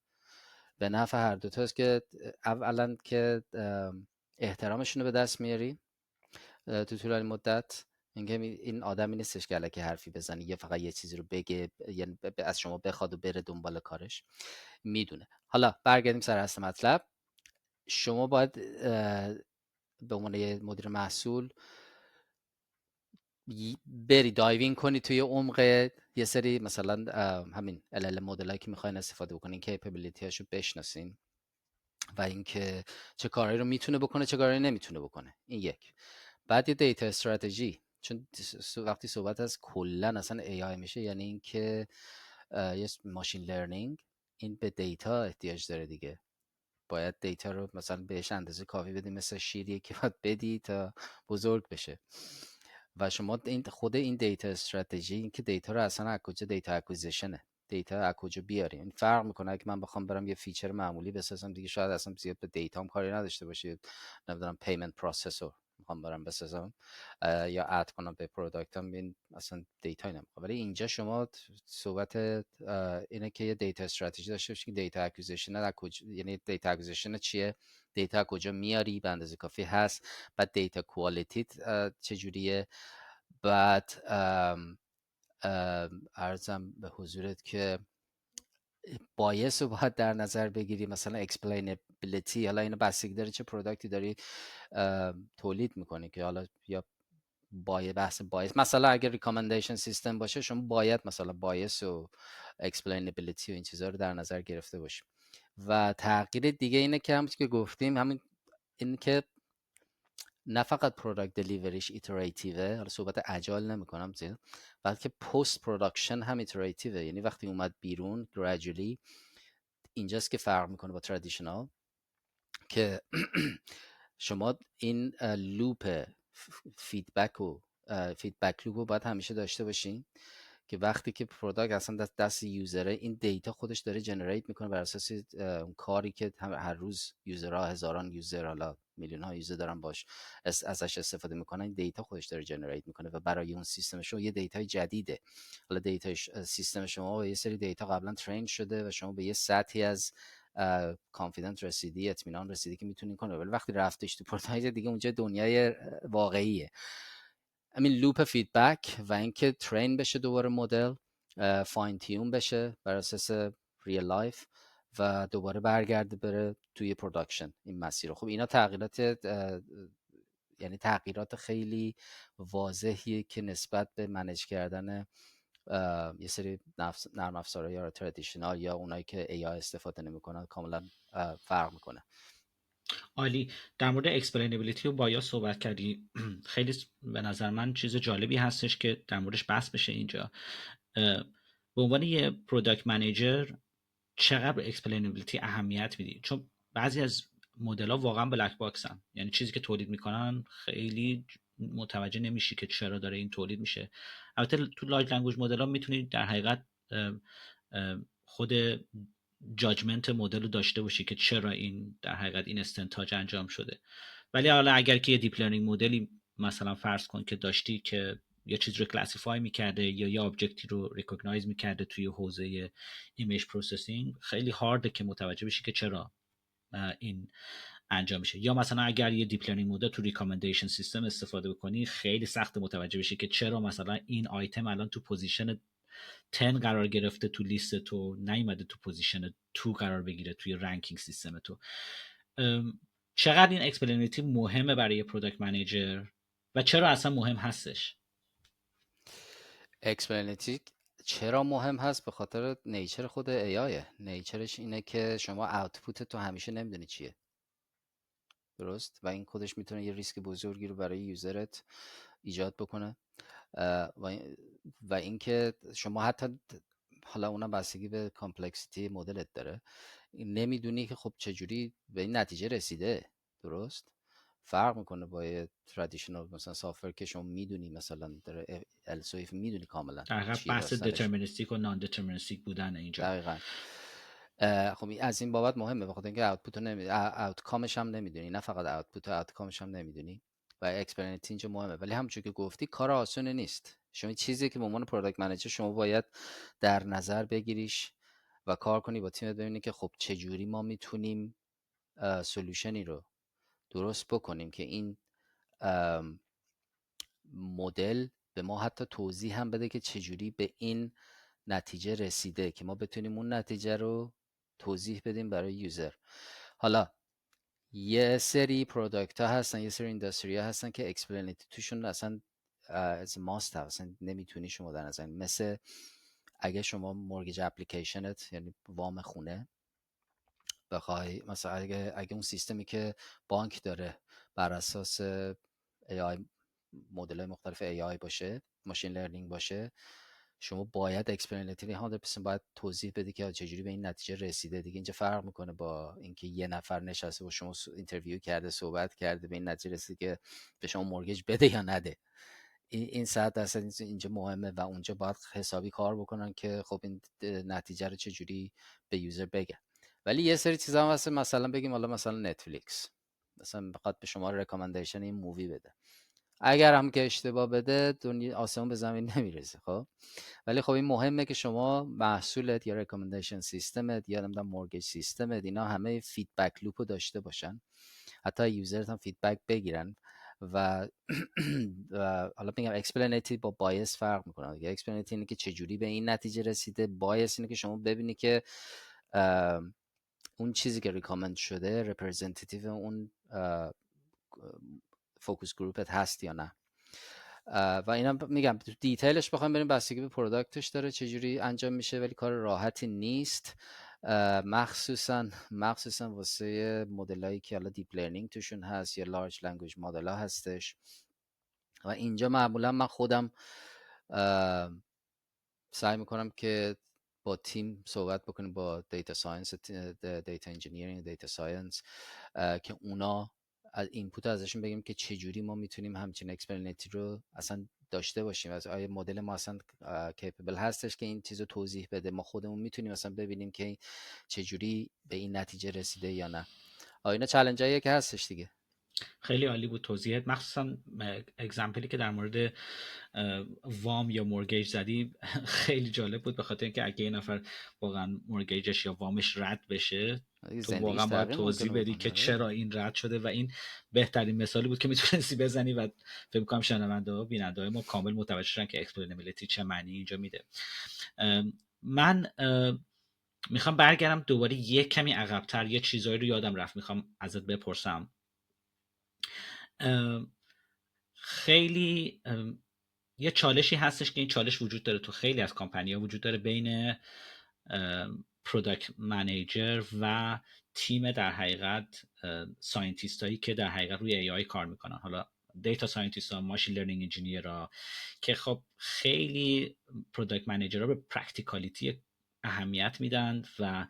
[SPEAKER 2] به نفع هر دو تاست که اولا که احترامشون رو به دست میاری تو طول مدت، اینکه این آدمی نیستش که الکی حرفی بزنه یا فقط یه چیزی رو بگه، یعنی از شما بخواد و بره دنبال کارش، میدونه. حالا برگردیم سر اصل مطلب. شما باید به عنوان یه مدیر محصول بری دایوینگ کنی توی عمق یه سری مثلا همین LLM مدلایی که میخواین استفاده بکنین، کیپبیلیتی هاشو بشناسین و اینکه چه کارهایی رو میتونه بکنه چه کارهایی نمیتونه بکنه. این یک. بعد یه دیتا استراتژی، چون وقتی صحبت از کلا اصلا AI میشه یعنی اینکه یه ماشین لرنینگ، این به دیتا احتیاج داره دیگه. باید دیتا رو مثلا بهش اندازه کافی بدی، مثل شیریه که باید بدی تا بزرگ بشه. و شما خود این دیتا استراتژی، این که دیتا رو اصلا از کجا، دیتا اکوزیشنه، دیتا از کجا بیاریم. این فرق میکنه اگه من بخوام برم یه فیچر معمولی بسازم دیگه شاید اصلا زیاد به دیتام کاری نداشته باشه، نمیدونم پیمنت پروسسور میخوام برم بسازم یا اد کنم به پروداکتم، این اصلا دیتا نمیخوام. ولی اینجا شما صحبت اینه که یه دیتا استراتژی داشته باشی که دیتا اکوزیشن یعنی دیتا اکوزیشن چیه، دیتا کجا میاری، به اندازه کافی هست، بعد دیتا کوالیتی چجوریه، بعد ارزم به حضورت که بایس رو باید در نظر بگیری، مثلا اکسپلینبیلیتی. حالا اینو بستگی داره چه پروداکتی داری تولید میکنی که حالا یا بحث بایس، مثلا اگر ریکامندیشن سیستم باشه شما باید مثلا بایس و اکسپلینبیلیتی و این چیزها رو در نظر گرفته باشی. و تغییر دیگه اینه که همونطور که گفتیم، همین این که نه فقط پروداکت دلیوریش ایتراتیوه، حالا صحبت اجایل نمیکنم زیاد، بلکه پست پروداکشن هم ایتراتیوه، یعنی وقتی اومد بیرون گریجولی، اینجاست که فرق میکنه با ترادیشنال، که شما این لوپ فیدبک لوپ رو باید همیشه داشته باشین که وقتی که پروداکت اصلا دست یوزره، این دیتا خودش داره جنریت میکنه بر اساس اون کاری که هر روز یوزرها، هزاران یوزر، حالا میلیون ها یوزر دارن باش ازش استفاده میکنن، این دیتا خودش داره جنریت میکنه و برای اون سیستم شما یه دیتای جدیده. حالا دیتا سیستم شما با یه سری دیتا قبلا ترین شده و شما به یه سطحی از کانفیدنت رسیدی، اطمینان رسیدی که میتونین کنه، ولی وقتی رفتش تو پورتال دیگه اونجا دنیای واقعیه. همین لوپ فیدبک و اینکه ترین بشه دوباره مدل، فاین تیون بشه بر اساس ریل لایف و دوباره برگرده بره توی پروداکشن این مسیر. خب اینا تغییرات یعنی تغییرات خیلی واضحیه که نسبت به منیج کردن یه سری نرم افزارها یا ترادیشنال یا اونایی که AI استفاده نمیکنن کاملا فرق میکنه.
[SPEAKER 1] عالی. در مورد اکسپلینبیلیتی و بایا صحبت کردی. خیلی به نظر من چیز جالبی هستش که در موردش بحث بشه اینجا. به عنوان یه پروداکت منیجر چقدر اکسپلینبیلیتی اهمیت میدی؟ چون بعضی از مدل ها واقعا بلک باکسن، یعنی چیزی که تولید میکنن خیلی متوجه نمیشی که چرا داره این تولید میشه. البته تو لارج لنگویج مدل ها میتونی در حقیقت خود جاجمنت مدل رو داشته باشی که چرا این در حقیقت این استنتاج انجام شده. ولی حالا اگر که یه دیپ لرنینگ مدلی مثلا فرض کن که داشتی که یه چیز رو کلاسیفای میکرده یا یه آبجکتی رو ریکگنایز میکرده توی حوزه ایمیج پروسسینگ، خیلی هارده که متوجه بشی که چرا این انجام میشه. یا مثلا اگر یه دیپ لرنینگ مدل تو ریکامندیشن سیستم استفاده بکنی، خیلی سخت متوجه بشی که چرا مثلا این آیتم الان تو پوزیشن 10 قرار گرفته تو لیست تو، نیومده تو پوزیشن 2 قرار بگیره توی رنکینگ سیستم تو. چقدر این اکسپلینیتی مهمه برای پروداکت منیجر و چرا اصلا مهم هستش؟
[SPEAKER 2] اکسپلینیتی چرا مهم هست؟ به خاطر نیچر خود AI. نیچرش اینه که شما اوتپوت تو همیشه نمیدونی چیه، درست؟ و این خودش میتونه یه ریسک بزرگی رو برای یوزرت ایجاد بکنه. و اینکه شما حتی، حالا اونم بستگی به کامپلکسیتی مدلت داره، نمیدونی که خب چجوری به این نتیجه رسیده، درست؟ فرق میکنه با یه ترادیشنال مثلا سافر که شما میدونی مثلا داره السویف، میدونی کاملا
[SPEAKER 1] در
[SPEAKER 2] چیه
[SPEAKER 1] بحث
[SPEAKER 2] داستانش.
[SPEAKER 1] دترمینیستیک و نان دترمینیستیک بودن اینجا.
[SPEAKER 2] دقیقاً. خب از این بابت مهمه، بخاطر اینکه اوتپوت اوتکامش هم نمیدونی، نه فقط اوتپوت، اوتکامش هم نمیدونی و اکسپریمنت اینجا مهمه. ولی همونجور که گفتی کار آسون نیست. شما چیزی که به عنوان پروداکت منیجر شما باید در نظر بگیریش و کار کنی با تیمت، ببینی که خب چه جوری ما میتونیم سولوشنی رو درست بکنیم که این مدل به ما حتی توضیح هم بده که چجوری به این نتیجه رسیده، که ما بتونیم اون نتیجه رو توضیح بدیم برای یوزر. حالا یه سری پروداکت ها هستن، یه سری اینداستری ها هستن که اکسپلینیتی توشون اصلا از ماست اصلا نمیتونی شما در نظر، مثل اگه شما مورگیج اپلیکیشنت، یعنی وام خونه، بخوای مثلا اگه اون سیستمی که بانک داره بر اساس AI، مدل مختلف AI باشه، ماشین لرنینگ باشه، شما باید اکسپلینیتیولی 100% باید توضیح بدی که چجوری به این نتیجه رسیده. دیگه اینجا فرق میکنه با اینکه یه نفر نشسته با شما اینترویو کرده، صحبت کرده، به این نتیجه رسیده که به شما مورگیج بده یا نده. این 100% اینجا مهمه و اونجا باید حسابی کار بکنن که خب این نتیجه رو چجوری به یوزر بگن. ولی یه سری چیزا هم هست، مثلا بگیم حالا مثلا نتفلیکس مثلا بخواد به شما رکامندیشن این مووی بده، اگر هم که اشتباه بده دنیا آسمون به زمین نمیرسه. خب ولی خب این مهمه که شما محصولت یا رکامندیشن سیستمت یا نمیدونم مورگیج سیستمت اینا همه فیدبک لوپ رو داشته باشن، حتی یوزرت هم فیدبک بگیرن. و حالا میگم اکسپلینیتی با بایس فرق میکنه. دیگه اکسپلینیتی اینه که چجوری به این نتیجه رسیده، بایس اینه که شما ببینی که اون چیزی که ریکامند شده رپرزنتیتیو اون فوکوس گروپت هست یا نه. و اینا میگم دیتیلش بخوام بریم بستگی به پروداکتش داره چجوری انجام میشه، ولی کار راحتی نیست، مخصوصا واسه مدلایی که حالا دیپ لرنینگ توشون هست یا لارج لنگویج مدل ها هستش. و اینجا معمولا من خودم سعی میکنم که با تیم صحبت بکنیم، با دیتا ساینس، دیتا انجینیرینگ، دیتا ساینس، که اونا از اینپوت ازشون بگیم که چه جوری ما میتونیم همچین اکسپلینیتی رو اصلا داشته باشیم. از آیا مدل ما اصلا کیپبل هستش که این چیزو توضیح بده، ما خودمون میتونیم اصلا ببینیم که چه جوری به این نتیجه رسیده یا نه. اینا چالنجاییه که هستش دیگه.
[SPEAKER 1] خیلی عالی بود توضیحت، مخصوصا اگزمپلی که در مورد وام یا مورگیج زدی خیلی جالب بود، به خاطر اینکه اگه این نفر واقعا مورگیجش یا وامش رد بشه، تو واقعا
[SPEAKER 2] زندگیش
[SPEAKER 1] باید
[SPEAKER 2] تغییر
[SPEAKER 1] توضیح
[SPEAKER 2] ممکنه
[SPEAKER 1] بدی که
[SPEAKER 2] بکنه.
[SPEAKER 1] چرا این رد شده و این بهترین مثالی بود که میتونستی بزنی و فکر می‌کنم شنونده ها بیننده های ما کامل متوجه شدن که اکسپلینبیلیتی چه معنی اینجا میده. من میخوام برگردم دوباره یک کمی عقب‌تر، یه چیزایی رو یادم رفت میخوام ازت بپرسم. خیلی یه چالشی هستش که این چالش وجود داره تو خیلی از کمپانی‌ها، وجود داره بین پروداکت منیجر و تیم در حقیقت ساینتیست هایی که در حقیقت روی ای آی کار میکنن، حالا دیتا ساینتیست ها، ماشین لرنینگ انجینیر ها، که خب خیلی پروداکت منیجر ها به پرکتیکالیتی اهمیت میدن و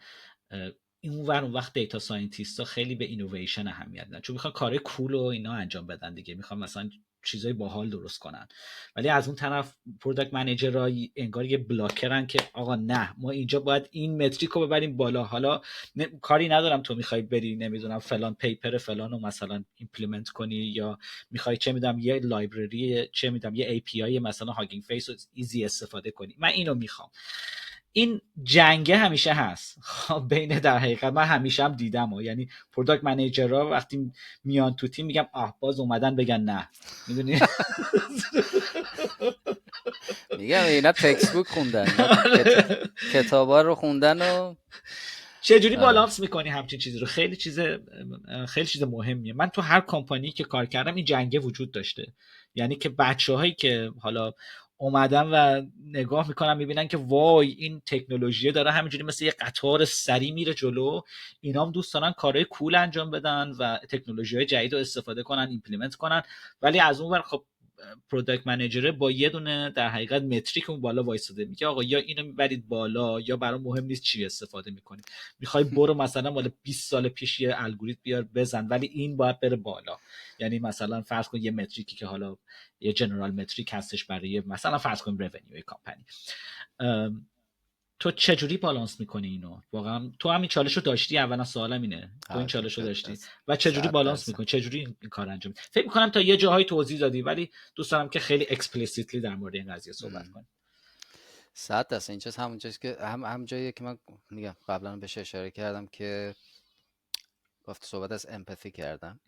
[SPEAKER 1] اون وقت دیتا ساینتیست ها خیلی به اینویشن اهمیت میدن، چون میخوان کار کول و اینا انجام بدن دیگه، میخوان مثلا چیزای باحال درست کنن. ولی از اون طرف پروداکت منیجرها انگار یه بلاکرن که آقا نه، ما اینجا باید این متریک رو ببریم بالا. حالا کاری ندارم تو میخوای بری نمیدونم فلان پیپر فلان رو مثلا ایمپلمنت کنی، یا میخوای چه میدونم یه لایبرری چه میدونم یه API مثلا هاگینگ فیس رو ایزی استفاده کنی، من اینو میخوام. این جنگه همیشه هست بین، در حقیقت من همیشه هم دیدم یعنی پروداکت منیجرها وقتی میان تو تیم میگم باز اومدن بگن نه، میدونی.
[SPEAKER 2] میگم اینا تکست بوک خوندن، اینا کتابا رو خوندن و
[SPEAKER 1] چجوری بالانس میکنی همچین چیزی رو؟ خیلی چیز مهمیه. من تو هر کمپانی که کار کردم این جنگه وجود داشته، یعنی که بچه‌هایی که حالا اومدن و نگاه میکنن میبینن که وای این تکنولوژی داره همینجوری مثل یه قطار سری میره جلو، اینا هم دوست دارن کارهای کول انجام بدن و تکنولوژی‌های جدید رو استفاده کنن، ایمپلمنت کنن. ولی از اون ور خب پروداکت منیجر با یه دونه در حقیقت متریک اون بالا وایساده، میگه آقا یا اینو میبرید بالا یا برام مهم نیست چی استفاده میکنی. میخوای برو مثلا مال 20 سال پیش یه الگوریتم بیار بزن، ولی این باید بره بالا. یعنی مثلا فرض کن یه متریکی که حالا یه جنرال متریک هستش برای مثلا فرض کن رونیو کمپانی، تو چجوری بالانس میکنی اینو؟ واقعا تو همین چالش رو داشتی؟ اولا سوالم اینه، تو این چالش رو داشتی و چجوری بالانس میکنی؟ چجوری این کار انجام میدی؟ فکر میکنم تا یه جاهای توضیح دادی، ولی دوست دارم که خیلی اکسپلیسیتلی در مورد این قضیه صحبت کنی.
[SPEAKER 2] 100% اینجا همون جاییه که هم جاییه که من میگم قبلا بهش اشاره کردم که گفت صحبت از امپاتی کردم.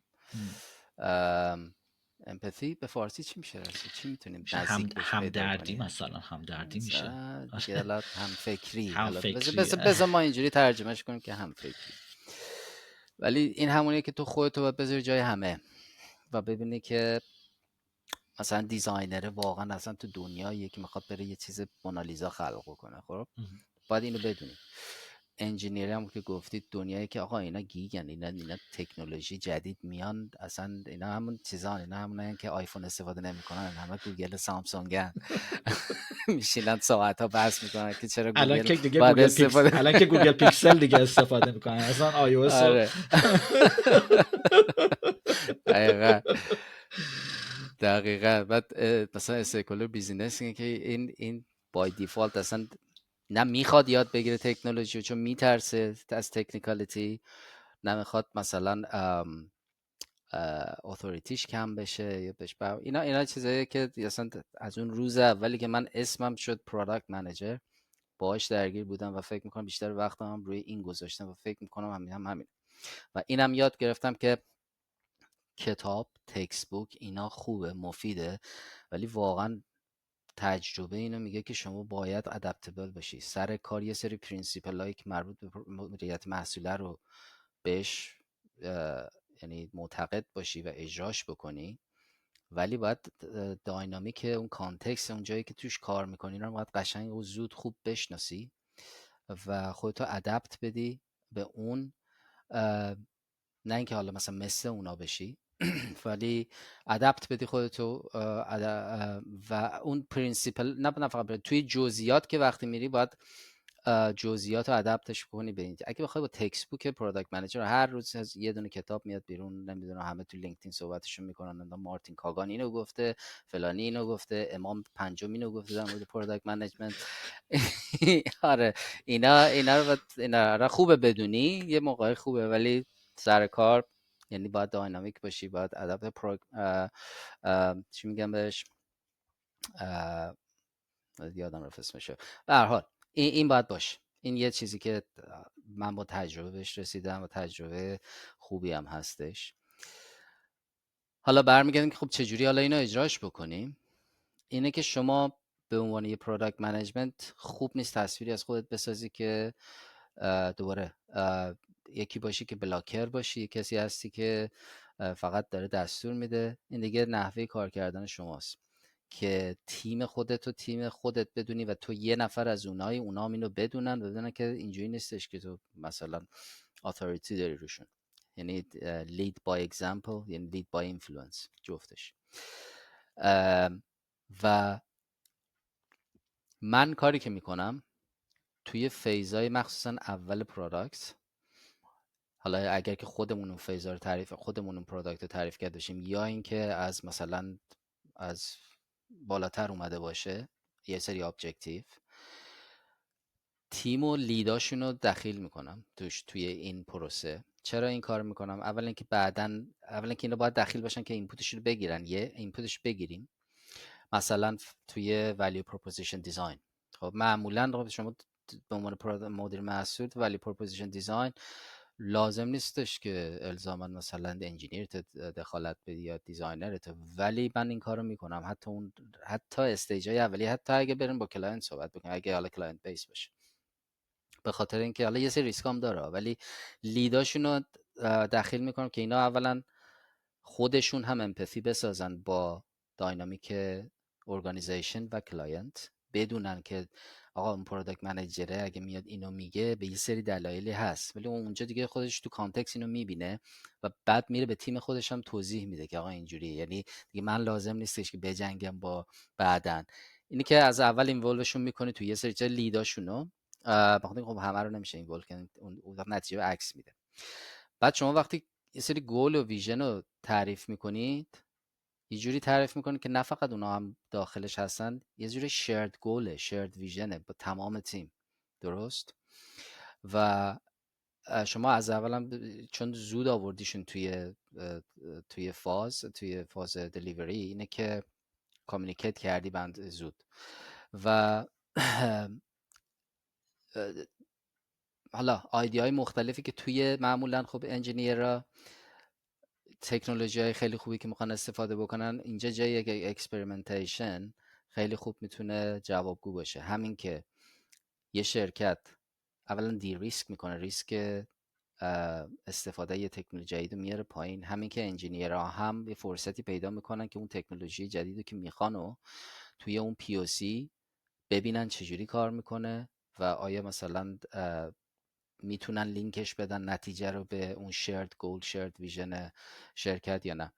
[SPEAKER 2] امپاتی به فارسی چی میشه؟ چی میتونیم نزدیک بهش پیدا کنیم؟
[SPEAKER 1] همدردی مثلا، همدردی میشه
[SPEAKER 2] دیگه. حالا همفکری،
[SPEAKER 1] حالا
[SPEAKER 2] بذار ما اینجوری ترجمهش کنیم که همفکری. ولی این همونیه که تو خودتو باید بذاری جای همه و ببینی که مثلا دیزاینره واقعا اصلا تو دنیاییه که میخواد بره یه چیز مونالیزا خلق کنه. خب باید اینو بدونی. انجینیری هم که گفتید دنیایی که آقا اینا گیگن، اینا تکنولوژی جدید میان، اصلا اینا همون چیزان، اینا همونن که آیفون استفاده نمیکنن، همه گوگل سامسونگن میشینن ساعت ها بحث میکنن که چرا
[SPEAKER 1] الان
[SPEAKER 2] گوگل
[SPEAKER 1] که دیگه
[SPEAKER 2] باید
[SPEAKER 1] گوگل
[SPEAKER 2] استفاده
[SPEAKER 1] الان که گوگل پیکسل دیگه استفاده میکنن اصلا آی او اس.
[SPEAKER 2] آره دقیقاً. بعد مثلا استیکولر بیزینس که این بای دیفالت اصلا نه میخواد یاد بگیره تکنولوژی چون میترسه از تکنیکالیتی، نه میخواد مثلا اتوریتیش کم بشه یا بهش اینا چیزاییه که اصلا از اون روز اولی که من اسمم شد پروداکت منیجر باهاش درگیر بودم و فکر میکنم بیشتر وقتم هم روی این گذاشتم و فکر میکنم همین و اینم یاد گرفتم که کتاب، تکست بوک اینا خوبه، مفیده، ولی واقعا تجربه اینو میگه که شما باید ادپتبل باشی سر کار. یه سری پرینسیپل هایی که مربوط به مدیریت محصوله رو بهش یعنی معتقد باشی و اجراش بکنی، ولی باید داینامیک اون کانتکست اون جایی که توش کار میکنی رو باید قشنگ و زود خوب بشناسی و خودتو ادپت بدی به اون، نه اینکه حالا مثلا مثل اونا بشی ولی ادپت بدی خودتو و اون پرینسیپل نه فقط توی جزئیات که وقتی میری باید جزئیات رو ادپتش کنی به این. اگه بخوای با تکست بوک پروداکت منیجر هر روز از یه دونه کتاب میاد بیرون، نمیدونم همه تو لینکدین صحبتشون میکنن، مارتین کاگان اینو گفته، فلانی اینو گفته، امام پنجم اینو گفته در مورد پروداکت منیجمنت. آره اینا رو خوبه بدونی، یه موقع خوبه، ولی سر کار یعنی باید داینامیک باشی، باید ادپت چی میگم بهش، یادم رفت اسمشو. به هر حال این باید باشه. این یه چیزی که من با تجربه بهش رسیدم و تجربه خوبی هم هستش. حالا برمیگردیم که خب چجوری حالا اینو اجراش بکنیم. اینه که شما به عنوان یه پروداکت منیجمنت خوب نیست تصویری از خودت بسازی که دوباره یکی باشی که بلاکر باشی، یه کسی هستی که فقط داره دستور میده. این دیگه نحوه کار کردن شماست که تیم خودت بدونی و تو یه نفر از اونا اینو بدونن که اینجوری نیستش که تو مثلا اتوریتی داری روشون. یعنی lead by example، یعنی lead by influence جفتش. و من کاری که میکنم توی فیزای مخصوصا اول پروداکت، حالا اگر که خودمون اون فیزا رو خودمون اون پروداکت رو تعریف کرده باشیم یا اینکه از مثلا از بالاتر اومده باشه، یه سری ابجکتیو، تیم و لیداشون رو دخیل میکنم توی این پروسه. چرا این کار میکنم؟ اولا که اینا باید دخیل باشن که اینپوتشون رو بگیرن، یه اینپوتش بگیریم. مثلا توی value proposition design، خب معمولا خب شما به عنوان مدیر محصول value proposition design لازم نیستش که الزاما مثلا انجینیر دخالت بدی یا دیزاینر، ولی من این کارو میکنم. حتی استیجای اولیه، حتی اگه بریم با کلاینت صحبت بکنیم، اگه حالا کلاینت بیس باشه، به خاطر اینکه حالا یه سری ریسک هم داره، ولی لیداشون رو داخل میکنم که اینا اولا خودشون هم امپاتی بسازن با داینامیک ارگانیزیشن و کلاینت، بدونن که آقا اون پروداکت منیجره اگه میاد اینو میگه به یه سری دلایلی هست، ولی اونجا دیگه خودش تو کانتکست اینو میبینه و بعد میره به تیم خودش هم توضیح میده که آقا اینجوریه. یعنی دیگه من لازم نیستش که بجنگم با بعدن. اینی که از اول اینوالوشون میکنی تو یه سری چیز لیداشونو، بخاطر خب همه رو نمیشه اینوالو کنید، اون نتیجه عکس میده. بعد شما وقتی یه سری گول و ویژن رو تعریف میکنید، یه جوری تعریف میکنید که نه فقط اونا هم داخلش هستن، یه جوری شیرد گوله، شیرد ویژنه با تمام تیم، درست؟ و شما از اولم چون زود آوردیشون توی فاز دلیوری، اینه که کامیونیکیت کردی بند زود. و حالا آیدی های مختلفی که توی معمولا خب انجینیرها تکنولوژی های خیلی خوبی که میخوان استفاده بکنن، اینجا جای یک اکسپریمنتیشن خیلی خوب میتونه جوابگو باشه. همین که یه شرکت اولا دی ریسک میکنه، ریسک استفاده یه تکنولوژی جدید رو میاره پایین، همین که انجینیرها هم یه فرصتی پیدا میکنن که اون تکنولوژی جدیدی که میخوان و توی اون پی او سی ببینن چجوری کار میکنه و آیا مثلا میتونن لینکش بدن نتیجه رو به اون شیرد گول، شیرد ویژن شرکت یا نه.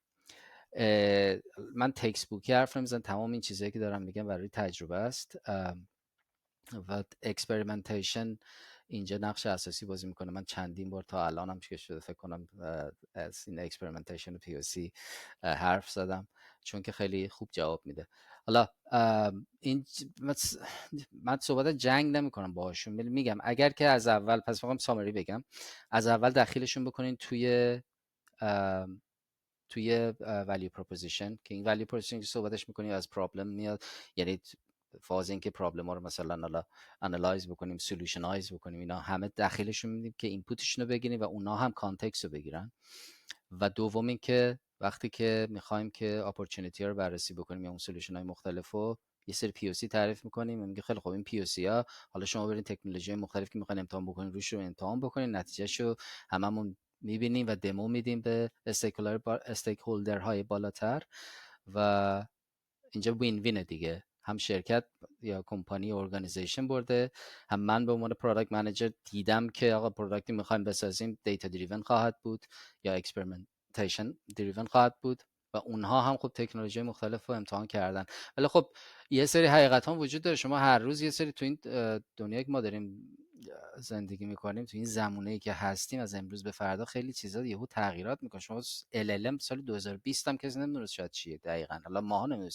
[SPEAKER 2] من تکست بوکی حرف نمیزنم، تمام این چیزایی که دارم میگم برای تجربه است و اکسپریمنتیشن اینجا نقش اساسی بازی میکنه. من چندین بار تا الان هم که شده فکر کنم از این اکسپریمنتیشن و پی او سی حرف زدم، چون که خیلی خوب جواب میده. حالا این من صحبت جنگ نمی کنم باهاشون، میگم اگر که از اول، پس میخوام سامری بگم، از اول دخیلشون بکنین توی value proposition، که این value proposition که صحبتش میکنیم از پرابلم میاد، یعنی فاز این که پرابلم ها رو مثلا حالا انالایز بکنیم، سولوشنایز بکنیم، اینا همه داخلشون میدیم که اینپوتشون رو بگیریم و اونا هم کانتکست رو بگیرن. و دوم این که وقتی که میخوایم که اپورتونتی ها رو بررسی بکنیم یا اون سولوشن های مختلف رو یه سری پی او سی تعریف میکنیم، میگه خیلی خوب این پی او سی ها حالا شما برین تکنولوژی مختلف که میخواین امتحان بکنین روش رو امتحان بکنین، نتیجهشو هممون میبینیم و دمو میدیم به استیک هولدرهای بالاتر و اینجا وین وینه دیگه. هم شرکت یا کمپانی ارگانیزیشن برده، هم من به عنوان پروداکت منیجر دیدم که آقا پروداکتی میخوایم بسازیم دیتا دریون خواهد بود یا اکسپریمنتیشن دریون خواهد بود و اونها هم خب تکنولوژی مختلف رو امتحان کردن. ولی خب یه سری حقیقت ها وجود داره، شما هر روز یه سری تو این دنیایی که ما داریم زندگی میکنیم، تو این زمانه‌ای که هستیم، از امروز به فردا خیلی چیزا یهو تغییرات میکنه. شما LLM سال 2020 هم کسی نمیدونه شاید چیه دقیقاً، حالا ماها نمیدونیم،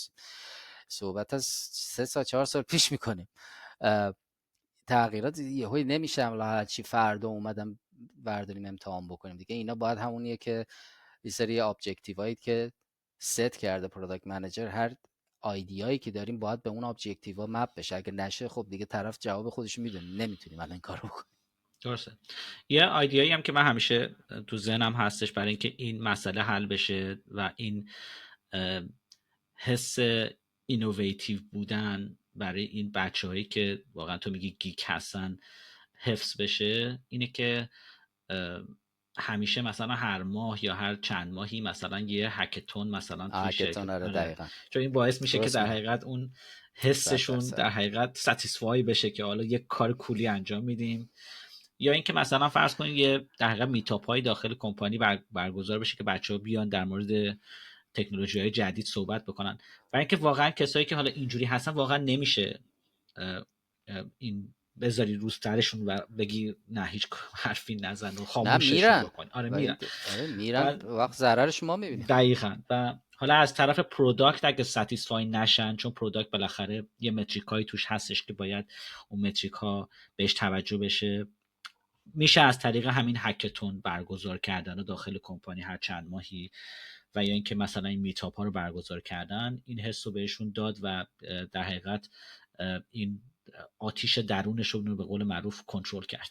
[SPEAKER 2] صحبت از 3 سال 4 سال پیش میکنیم. تغییرات یهو نمیشه حالا چی فردا اومدم برداریم امتحان بکنیم دیگه. اینا باید همونیه که یه سری ابجکتیوایی که ست کرده پروداکت منیجر، هر ایده‌ای که داریم باید به اون ابجکتیوا مپ بشه. اگه نشه خب دیگه طرف جواب خودش میدونه، نمیتونیم الان این کارو بکنیم.
[SPEAKER 1] درسته. یه ایده‌ای هم که من همیشه تو ذهنم هستش برای اینکه این مسئله حل بشه و این حس اینوویتیو بودن برای این بچه‌هایی که واقعا تو میگی گیک هستن حفظ بشه، اینه که همیشه مثلا هر ماه یا هر چند ماهی مثلا یه هکتون مثلا توی شرکت،
[SPEAKER 2] دقیقاً.
[SPEAKER 1] چون این باعث میشه که در حقیقت اون حسشون در حقیقت ساتیسفای بشه که حالا یه کار کولی انجام میدیم. یا اینکه مثلا فرض کنید یه در حقیقت میتاپ های داخل کمپانی برگزار بشه که بچه‌ها بیان در مورد تکنولوژی های جدید صحبت بکنن. برای اینکه واقعا کسایی که حالا اینجوری هستن واقعا نمیشه این بذاری روز سرشون و بگی نه هیچ حرفی نزن و خاموششون بکنی. آره میرن.
[SPEAKER 2] میرن وقت ضررش ما میبینیم.
[SPEAKER 1] دقیقاً. و حالا از طرف پروداکت اگه ساتیسفای نشن، چون پروداکت بالاخره یه متریکایی توش هستش که باید اون متریک ها بهش توجه بشه، میشه از طریق همین هکتون برگزار کردن داخل کمپانی هر چند ماهی، و یا اینکه مثلا این میتاپ ها رو برگزار کردن، این حس رو بهشون داد و در حقیقت این آتیش درونشون رو به قول معروف کنترل کرد.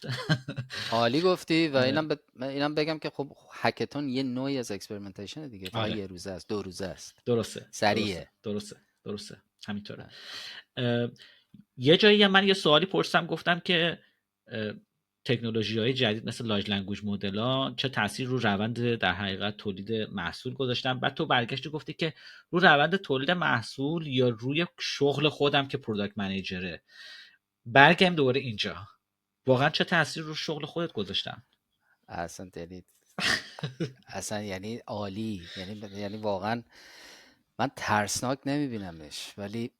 [SPEAKER 2] عالی گفتی. و
[SPEAKER 1] آره.
[SPEAKER 2] اینم بگم که خب هکتون یه نوعی از اکسپریمنتیشن دیگه، فقط
[SPEAKER 1] آره
[SPEAKER 2] یه روزه است، 2 روزه است،
[SPEAKER 1] درسته
[SPEAKER 2] سریعه.
[SPEAKER 1] درسته همینطوره. یه جایی من یه سوالی پرسیدم، گفتم که تکنولوژی‌های جدید مثل لارج لنگویج مدل‌ها چه تاثیر رو روند در حقیقت تولید محصول گذاشتن. بعد تو برگشتی گفتی که رو روند تولید محصول یا روی شغل خودم که پروداکت منیجره. برگردیم دوباره اینجا، واقعا چه تاثیر رو شغل خودت گذاشتن؟
[SPEAKER 2] اصلا یعنی عالی، یعنی واقعا من ترسناک نمیبینمش، ولی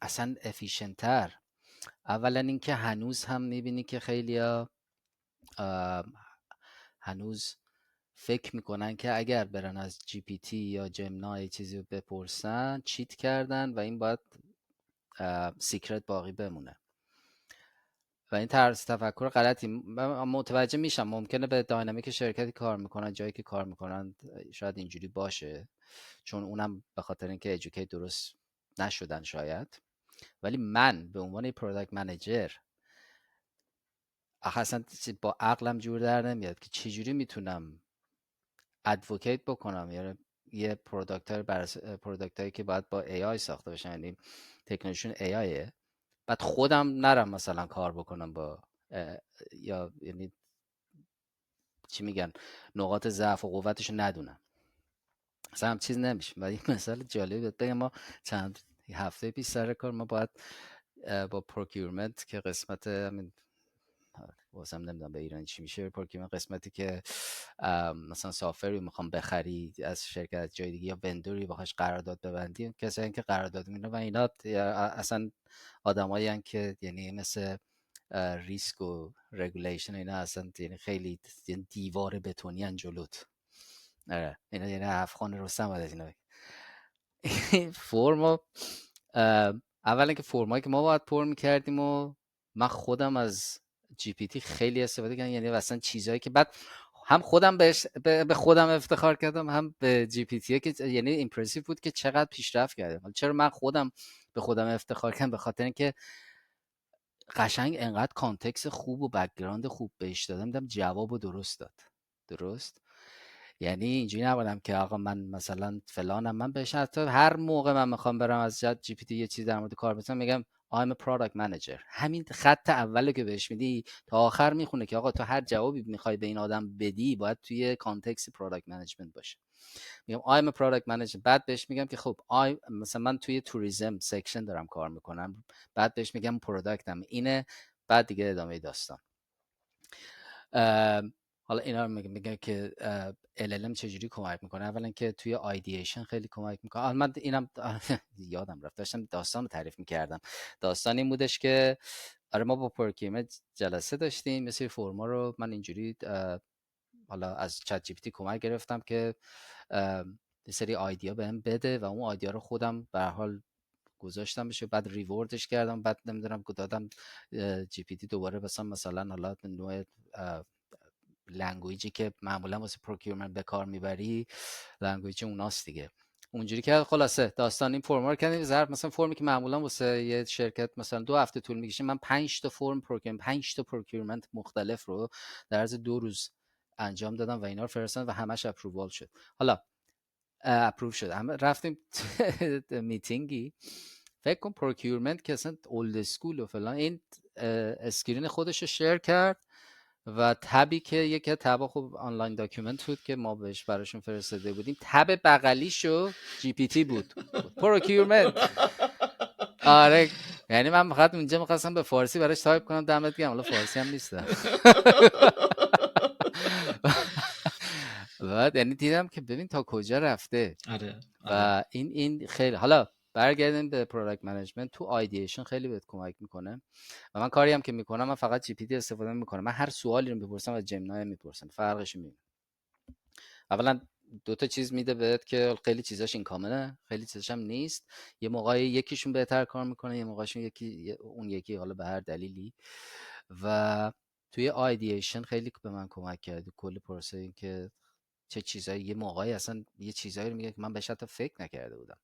[SPEAKER 2] اصلا افیشنت تر. اولا اینکه هنوز هم میبینی که خیلیا هنوز فکر میکنن که اگر برن از جی پی تی یا جمنای چیزی رو بپرسن چیت کردن و این باید سیکرت باقی بمونه. و این طرز تفکر غلطی. من متوجه میشم ممکنه به داینامیک شرکتی کار میکنن، جایی که کار میکنن شاید اینجوری باشه، چون اونم به خاطر اینکه ادوکییت درست نشدن شاید. ولی من به عنوان پروداکت منیجر اصلا با عقلم جور در نمیاد که چجوری میتونم ادوکییت بکنم یه پروداکت هایی که باید با ای آی ساخته باشن، یعنی تکنولوژیشون ای آیه، بعد خودم نرم مثلا کار بکنم با یا یعنی چی میگن نقاط ضعف و قوتشو ندونم، اصلا هم چیز نمیشه. و این مثال جالب بگم، ما چند هفته پیش سر کار ما باید با پروکیورمنت که قسمت همین واسم نمیدونم به ایرانی چی میشه، پروکیورمنت قسمتی که مثلا سافری میخوام بخری از شرکت از جای دیگه یا وندوری باهاش قرارداد ببندی، کسایی که قرارداد میکنن و اینا اصلا آدمایی ان که یعنی مثل ریسک و رگولیشن اینا اصلا یعنی خیلی دیوار بتونی ان جلوت. آره اینا یعنی افغان رستم از اینا. فرما اولا که فرمایی که ما باید پر میکردیم و من خودم از جی پی تی خیلی استفاده کردم، یعنی اصلا چیزهایی که بعد هم خودم به خودم افتخار کردم، هم به جی پی تی که یعنی ایمپرسیو بود که چقدر پیشرفت کردم. چرا من خودم به خودم افتخار کردم؟ به خاطر اینکه قشنگ انقدر کانتکست خوب و بک‌گراند خوب بهش دادم، دیدم جوابو درست داد. درست، یعنی اینجوری نبودم که آقا من مثلا فلانم، من بهش حتی هر موقع من میخوام برم از جی پی تی یه چیز در مورد کار بکنم میگم I'm a product manager. همین خط اوله که بهش میدی تا آخر میخونه که آقا تو هر جوابی میخوای به این آدم بدی باید توی کانتکست پروداکت منیجمنت باشه. میگم I'm a product manager، بعد بهش میگم که خب مثلا من توی توریسم سکشن دارم کار میکنم، بعد بهش میگم پروداکتم اینه، بعد دیگه ادامه داستان. حالا اینا رو میگه که LLM چجوری کمک میکنه. اولا که توی آیدییشن خیلی کمک میکنه. من اینم یادم رفت داشتم داستان رو تعریف میکردم. داستان این بودش که آره ما با پروکیورمنت جلسه داشتیم، مثل فرما رو من اینجوری حالا از چت جی پی تی کمک گرفتم که یه سری آیدیا بهم بده و اون آیدیا رو خودم به هر حال گذاشتم بشه، بعد ریوردش کردم، بعد نمیدونم دادم جی پی تی دوباره مثلا حالا نوع لنگویجی که معمولا واسه پروکیورمنت به کار میبری لنگویج اوناست دیگه. اونجوری که خلاصه داستان این فرما رو کردیم. ظرف مثلا فرمی که معمولا واسه یه شرکت مثلا 2 هفته طول میکشه، من 5 تا فرم پروکیورمنت 5 تا پروکیورمنت مختلف رو در عرض 2 روز انجام دادم و اینا رو فرستادم و همش اپرووال شد. حالا اپروو شد، همه رفتیم میتینگی، فکر کن پروکیورمنت که اصلا اولد اسکول و فلان، این اسکرین خودش رو شیر کرد و تبی که یکی تبا خوب آنلاین داکیومنت بود که ما بهش براشون فرستاده بودیم، تب بغلیشو جی پی تی بود پروکیورمنت. آره یعنی من فقط اونجا می‌خواستم به فارسی براش تایپ کنم، دمت گرم، حالا فارسی هم نیستم. بعد یعنی دیدم که ببین تا کجا رفته.
[SPEAKER 1] آره.
[SPEAKER 2] و این خیلی، حالا برگردیم به پروداکت منیجمنت، تو آیدییشن خیلی بهت کمک میکنه. و من کاری هم که میکنم، من فقط جی پی تی استفاده میکنم. من هر سوالی رو میپرسم از جمنای میپرسم، فرقش میبینم. اولا دو تا چیز میده بهت که خیلی چیزاش این کامنه، خیلی چیزاش هم نیست. یه موقعی یکیشون بهتر کار میکنه، یه موقعشون اون یکی حالا به هر دلیلی. و توی آیدییشن خیلی به من کمک کرد کل پروسه، این که چه چیزایی یه موقعی اصلا یه چیزایی رو میگه که من بهش حتی فکر نکرده بودم.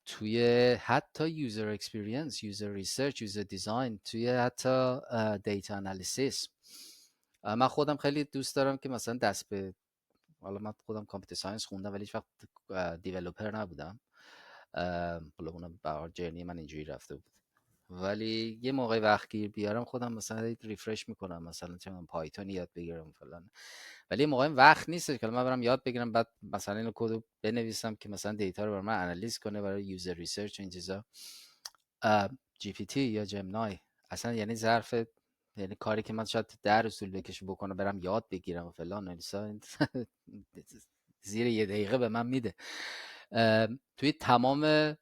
[SPEAKER 2] توی حتی یوزر اکسپریانس، یوزر ریسرچ، یوزر دیزاین، توی حتی دیتا انالیسیس. من خودم خیلی دوست دارم که مثلا دست به، حالا من خودم کامپیوتر ساینس خوندم ولی هیچ وقت دیولپر نبودم. حالا اونم به جرنی من اینجوری رفته بود. ولی یه موقع وقت گیر بیارم خودم مثلا ریفرش میکنم، مثلا چه من پایتون یاد بگیرم فلان. ولی یه موقع وقت نیست که من برم یاد بگیرم بعد مثلا اینو کدو بنویسم که مثلا دیتا رو برای من انالیز کنه برای یوزر ریسرچ و این چیزا. جی پی تی یا جمنای اصلا یعنی ظرف، یعنی کاری که من شاید 10 روز طول بکشه بکنه برم یاد بگیرم و فلان و زیر یه دقیقه به من میده. توی تمام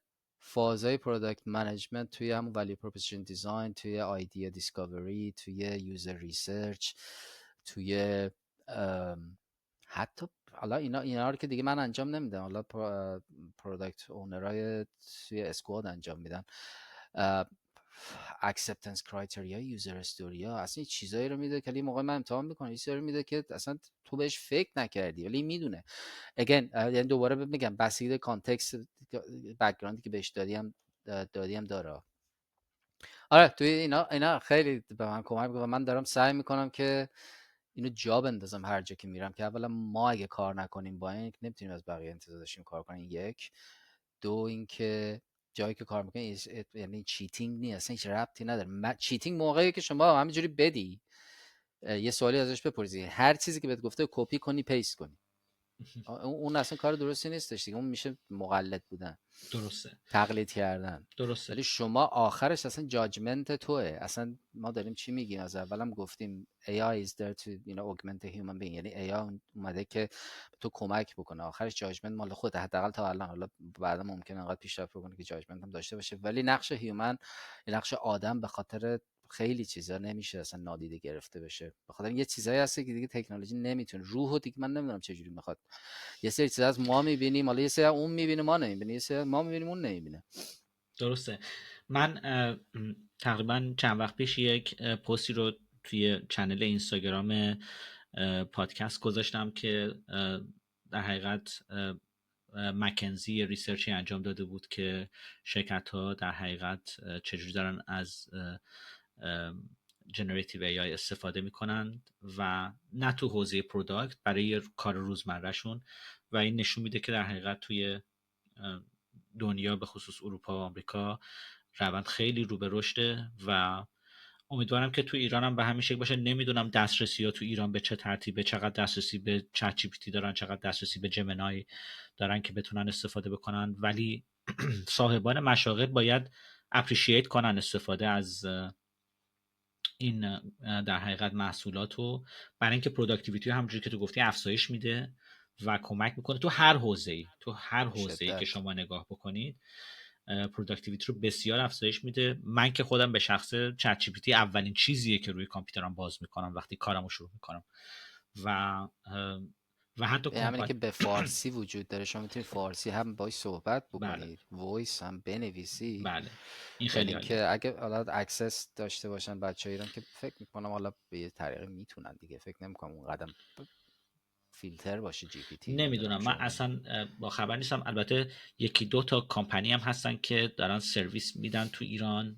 [SPEAKER 2] فازهای پروداکت منیجمنت، توی همون ولی پروپوزیشن دیزاین، توی آیدیا دیسکاوری، توی یوزر ریسرچ، توی حتی حالا اینا رو که دیگه من انجام نمیدم، حالا پروداکت اونرای توی اسکواد انجام میدن. اکسپتنس کرایتریا، یوزر استوریا، اصلا چیزایی رو میده که موقع من امتحان میکنم این چیزایی رو میده که اصلا تو بهش فکر نکردی ولی میدونه. اگین یعنی دوباره میگم بسیده کانتکست بک‌گراندی که بهش دادیم داره. آره توی اینا خیلی به من کمک میکنه و من دارم سعی میکنم که اینو جا بندازم هر جا که میرم، که اولا ما اگه کار نکنیم با این نمیتونیم از بقیه انتظار داشتیم کار کنیم. یک، دو اینکه جایی که کار میکنی یعنی چیتینگ نیست، اصلا هیچ ربطی نداره. چیتینگ موقعی که شما همینجوری بدی یه سوالی ازش بپرسی، هر چیزی که بهت گفته کپی کنی پیست کنی، اون اصلا کار درستی نیستش دیگه، اون میشه مقلد بودن،
[SPEAKER 1] درسته.
[SPEAKER 2] تقلید کردن.
[SPEAKER 1] درسته.
[SPEAKER 2] ولی شما آخرش اصلا جاجمنت توه. اصلا ما داریم چی میگیم؟ از اولم گفتیم AI is there to augment a human being، یعنی AI اومده که تو کمک بکنه، آخرش جاجمنت مال خود، حداقل تا الان. حالا بعدا ممکنه انقدر پیشرفت بکنه که جاجمنت هم داشته باشه، ولی نقش هیومن، نقش آدم به خاطر خیلی چیزا نمیشه اصلا نادیده گرفته بشه، به خاطر یه چیزایی هست که دیگه تکنولوژی نمیتونه. روحو دیگه من نمیدونم چه جوری میخواد، یه سری چیزا از ما میبینیم، حالا یه سری اون میبینه ما نمیبینه، یه سری ما میبینیم اون نمیبینه.
[SPEAKER 1] درسته. من تقریبا چند وقت پیش یک پستی رو توی چنل اینستاگرام پادکست گذاشتم که در حقیقت مکنزی ریسرچی انجام داده بود که شرکت ها در حقیقت چجوری دارن از جنراتیو ای آی استفاده میکنند و نه تو حوزه پروداکت، برای کار روزمرهشون. و این نشون میده که در حقیقت توی دنیا به خصوص اروپا و آمریکا روند خیلی رو به رشده و امیدوارم که تو ایران هم به همین شکل باشه. نمیدونم دسترسی ها تو ایران به چه ترتیبه، چقدر دسترسی به چت جی پی تی دارن، چقدر دسترسی به جمنای دارن که بتونن استفاده بکنن، ولی صاحبان مشاغل باید اپریشییت کنن استفاده از این در حقیقت محصولات رو، برای اینکه پروداکتیویتی همونجوری که تو گفتی افزایش میده و کمک میکنه تو هر حوزه‌ای، تو هر حوزه‌ای که
[SPEAKER 2] شدت
[SPEAKER 1] شما نگاه بکنید پروداکتیویتی رو بسیار افزایش میده. من که خودم به شخص چت جی پی تی اولین چیزیه که روی کامپیوترم باز میکنم وقتی کارمو شروع میکنم و و حتی
[SPEAKER 2] به همینه که به فارسی وجود داره، شما میتونید فارسی هم باش صحبت
[SPEAKER 1] بله
[SPEAKER 2] بکنید، وایس هم بنویسی.
[SPEAKER 1] بله این
[SPEAKER 2] و
[SPEAKER 1] خیلی عالیه.
[SPEAKER 2] اینکه اگه حالا اکسس داشته باشن بچه ایران که فکر میکنم حالا به یه طریقی میتونن دیگه، فکر نمیکنم اون قدم فیلتر باشه جی پی تی، نمیدونم
[SPEAKER 1] نمیدونم، من
[SPEAKER 2] شاید هم.
[SPEAKER 1] اصلا با خبر نیستم. البته یکی دو تا کامپنی هم هستن که دارن سرویس میدن تو ایران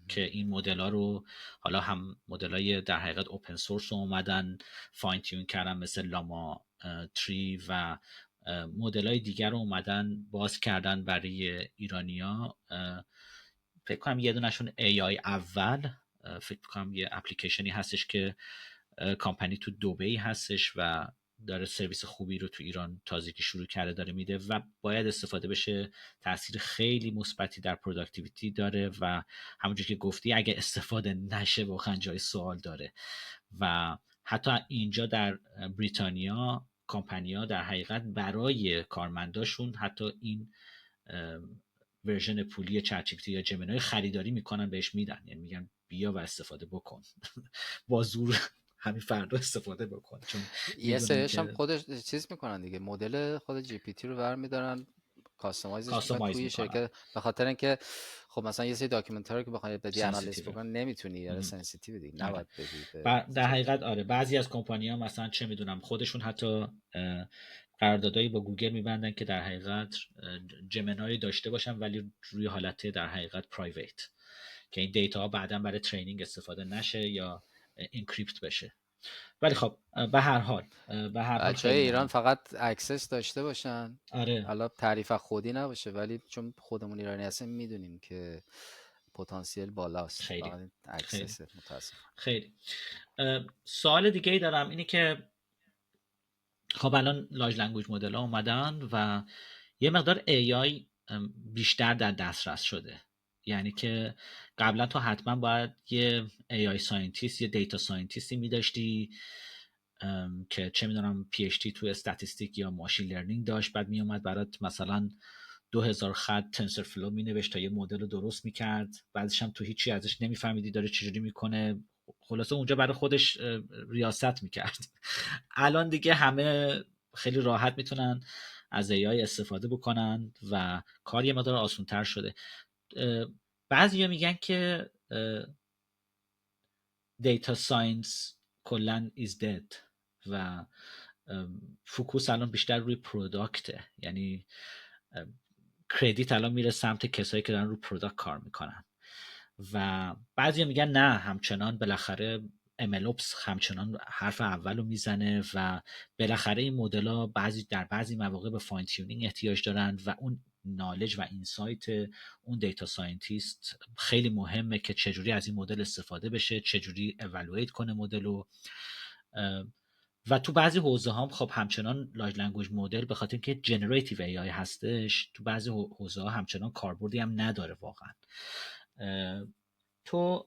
[SPEAKER 1] که این مدل ها رو، حالا هم مدل های در حقیقت اوپن سورس رو اومدن فاین تیون کردن مثل لاما 3 و مدل های دیگر رو اومدن باز کردن برای ایرانیا. فکر کنم یه دونشون AI اول، فکر کنم یه اپلیکیشنی هستش که کامپنی تو دبی هستش و داره سرویس خوبی رو تو ایران تازگی شروع کرده داره میده و باید استفاده بشه. تاثیر خیلی مثبتی در پروداکتیویتی داره و همونجور که گفتی اگه استفاده نشه واقعا جای سوال داره. و حتی اینجا در بریتانیا کامپنی‌ها در حقیقت برای کارمنداشون حتی این ورژن پولی چت جی پی تی یا جمینای خریداری میکنن بهش میدن، یعنی میگن بیا و استفاده بکن با زور همین فردا استفاده بکن، چون
[SPEAKER 2] یه
[SPEAKER 1] میدونیم
[SPEAKER 2] سریش هم
[SPEAKER 1] که
[SPEAKER 2] خودش چیز میکنن دیگه، مدل خود جی پی تی رو برمیدارن کاستماایزش میکنن
[SPEAKER 1] کاستماایز
[SPEAKER 2] توی
[SPEAKER 1] میکنن.
[SPEAKER 2] شرکت، به خاطر اینکه خب مثلا یه سری داکیومنت رو که بخوای بدی آنالیز
[SPEAKER 1] سنسیتیو.
[SPEAKER 2] بکن نمیتونی، یا سنسیتیو دیگه
[SPEAKER 1] آره.
[SPEAKER 2] نباید بدی به
[SPEAKER 1] در
[SPEAKER 2] چیز.
[SPEAKER 1] حقیقت آره، بعضی از کمپانی ها مثلا چه میدونم خودشون حتی قراردادایی با گوگل میبندن که در حقیقت جمنای داشته باشن ولی روی حالت در حقیقت پرایویت، که این دیتا ها بعدا برای ترینینگ استفاده نشه یا انکریپت بشه. ولی خب به هر حال
[SPEAKER 2] بچهای
[SPEAKER 1] خیلی
[SPEAKER 2] ایران
[SPEAKER 1] مهم.
[SPEAKER 2] فقط اکسس داشته باشن،
[SPEAKER 1] آره
[SPEAKER 2] حالا تعریف از خودی نباشه، ولی چون خودمون ایرانی هستیم میدونیم که پتانسیل بالاست،
[SPEAKER 1] خیلی
[SPEAKER 2] فقط
[SPEAKER 1] خیلی
[SPEAKER 2] اکسس متاسفانه.
[SPEAKER 1] خیلی. سوال دیگه ای دارم، اینه که خب الان لارج لنگویج مدل ها اومدن و یه مقدار AI بیشتر در دسترس شده. یعنی که قبلا تو حتما باید یه AI ساینتیست، یه دیتا ساینتیستی میداشتی که چه میدونم PhD تو استاتستیک یا ماشین لرنینگ داشت، بعد میومد برات مثلا 2000 خط تنسر فلو مینوشت تا یه مدل رو درست میکرد، بعدش هم تو هیچی ازش نمیفهمیدی داره چجوری میکنه، خلاصه اونجا برای خودش ریاست میکرد. الان دیگه همه خیلی راحت میتونن از AI استفاده بکنن و کار یه مقدار آسان‌تر شده. بعضیا میگن که دیتا ساینس کلا is dead و فوکوس الان بیشتر روی پروداکته، یعنی کردیت الان میره سمت کسایی که دارن روی پروداکت کار میکنن. و بعضی میگن نه، همچنان بالاخره MLOps همچنان حرف اول رو میزنه و بالاخره این مدل ها در بعضی مواقع به فاین تیونینگ احتیاج دارن و اون نالج و اینسایت اون دیتا ساینتیست خیلی مهمه که چجوری از این مدل استفاده بشه، چجوری اولویت کنه مدل رو. و تو بعضی حوزه هم خب همچنان لارج لنگویج مدل به خاطر اینکه جنراتیو ای آی هستش، تو بعضی حوزه ها همچنان کاربردی هم نداره واقعا. تو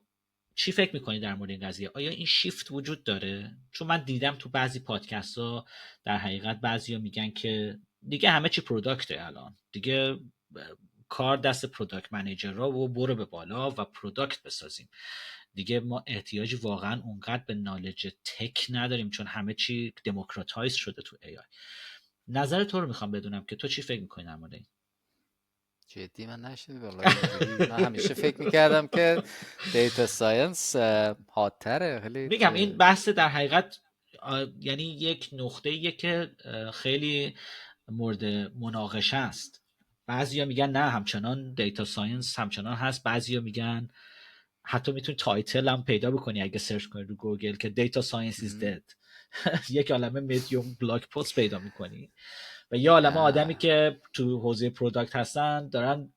[SPEAKER 1] چی فکر میکنی در مورد این قضیه؟ آیا این شیفت وجود داره؟ چون من دیدم تو بعضی پادکست ها در حقیقت بعضی ها میگن که دیگه همه چی پروداکته، الان دیگه کار دست پروداکت منیجرها و برو به بالا و پروداکت بسازیم، دیگه ما احتیاجی واقعا اونقدر به نالج تک نداریم چون همه چی دموکراتایز شده تو AI. نظر تو رو میخوام بدونم که تو چی فکر میکنی در مورد این.
[SPEAKER 2] جدی من نشدی والا اینجوری، من همیشه فکر میکردم که دیتا ساینس هاتره خیلی.
[SPEAKER 1] میگم این بحث در حقیقت یعنی یک نقطه‌ایه که خیلی مورد مناقشه است. بعضیا میگن نه همچنان دیتا ساینس همچنان هست، بعضیا میگن حتی میتونی تایتل هم پیدا بکنی اگه سرچ کنی رو گوگل که دیتا ساینس is dead. یک عالمه مدیوم بلاگ پست پیدا میکنی و یه عالمه آدمی
[SPEAKER 2] نه
[SPEAKER 1] که تو حوزه پروداکت هستن دارن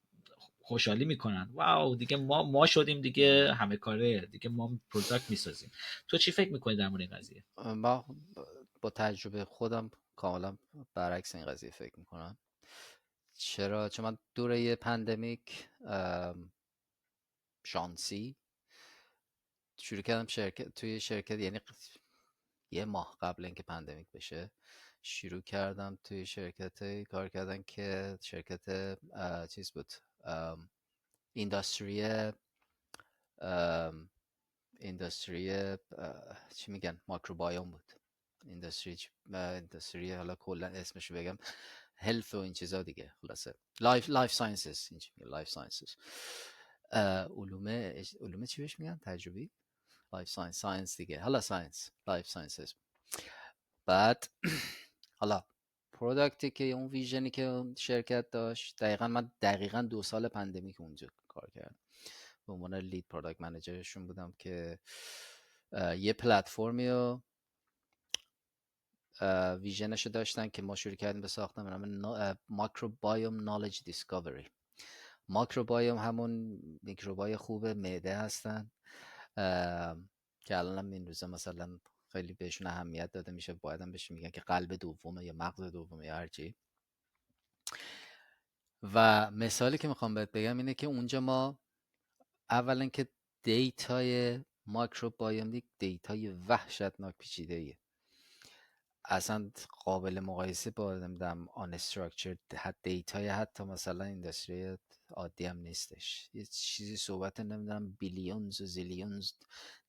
[SPEAKER 1] خوشحالی میکنن، واو دیگه ما شدیم دیگه همه کاره، دیگه ما پروداکت میسازیم. تو چی فکر میکنی در مورد این قضیه؟
[SPEAKER 2] من با تجربه خودم کاملا برعکس این قضیه فکر میکنم. چرا؟ چون من دوره پندمیک شانسی شروع کردم توی شرکت، یعنی یه ماه قبل اینکه پندمیک بشه شروع کردم توی شرکت کار کردن که شرکت چیز بود، اینداستری چی میگن، ماکروبایوم بود. اینداستری حالا کلا اسمش رو بگم هلث و این چیزا دیگه، خلاصه لایف ساینسز، لایف ساینسز، علوم چی بهش میگن، تجربی، لایف ساینس دیگه، حالا ساینس، لایف ساینسز. بعد حالا پروداکتی که اون ویژنی که اون شرکت داشت، من دقیقا 2 سال پندمیک اونجا کار کردم، به عنوان لید پروداکت منیجرشون بودم که یه پلتفرمی رو ویژنش داشتن که ما شروع کردیم به ساختن، به نام ماکروبایوم نالج دیسکاوری. ماکروبایوم همون میکروبای خوب معده هستن که الان هم این روزا مثلا خیلی بهشون اهمیت داده میشه، باید هم بهش میگن که قلب دومه یا مغز دومه یا هرچی. و مثالی که میخوام بهت بگم اینه که اونجا ما اولا که دیتای ماکروبایوم دیتای وحشتناک پیچیده‌ایه. اصلا قابل مقایسه با نمیدونم آن استراکچر دیتای حتی مثلا اینداستری عادی هم نیستش. یه چیزی صحبت نمیدونم بیلیونز و زیلیونز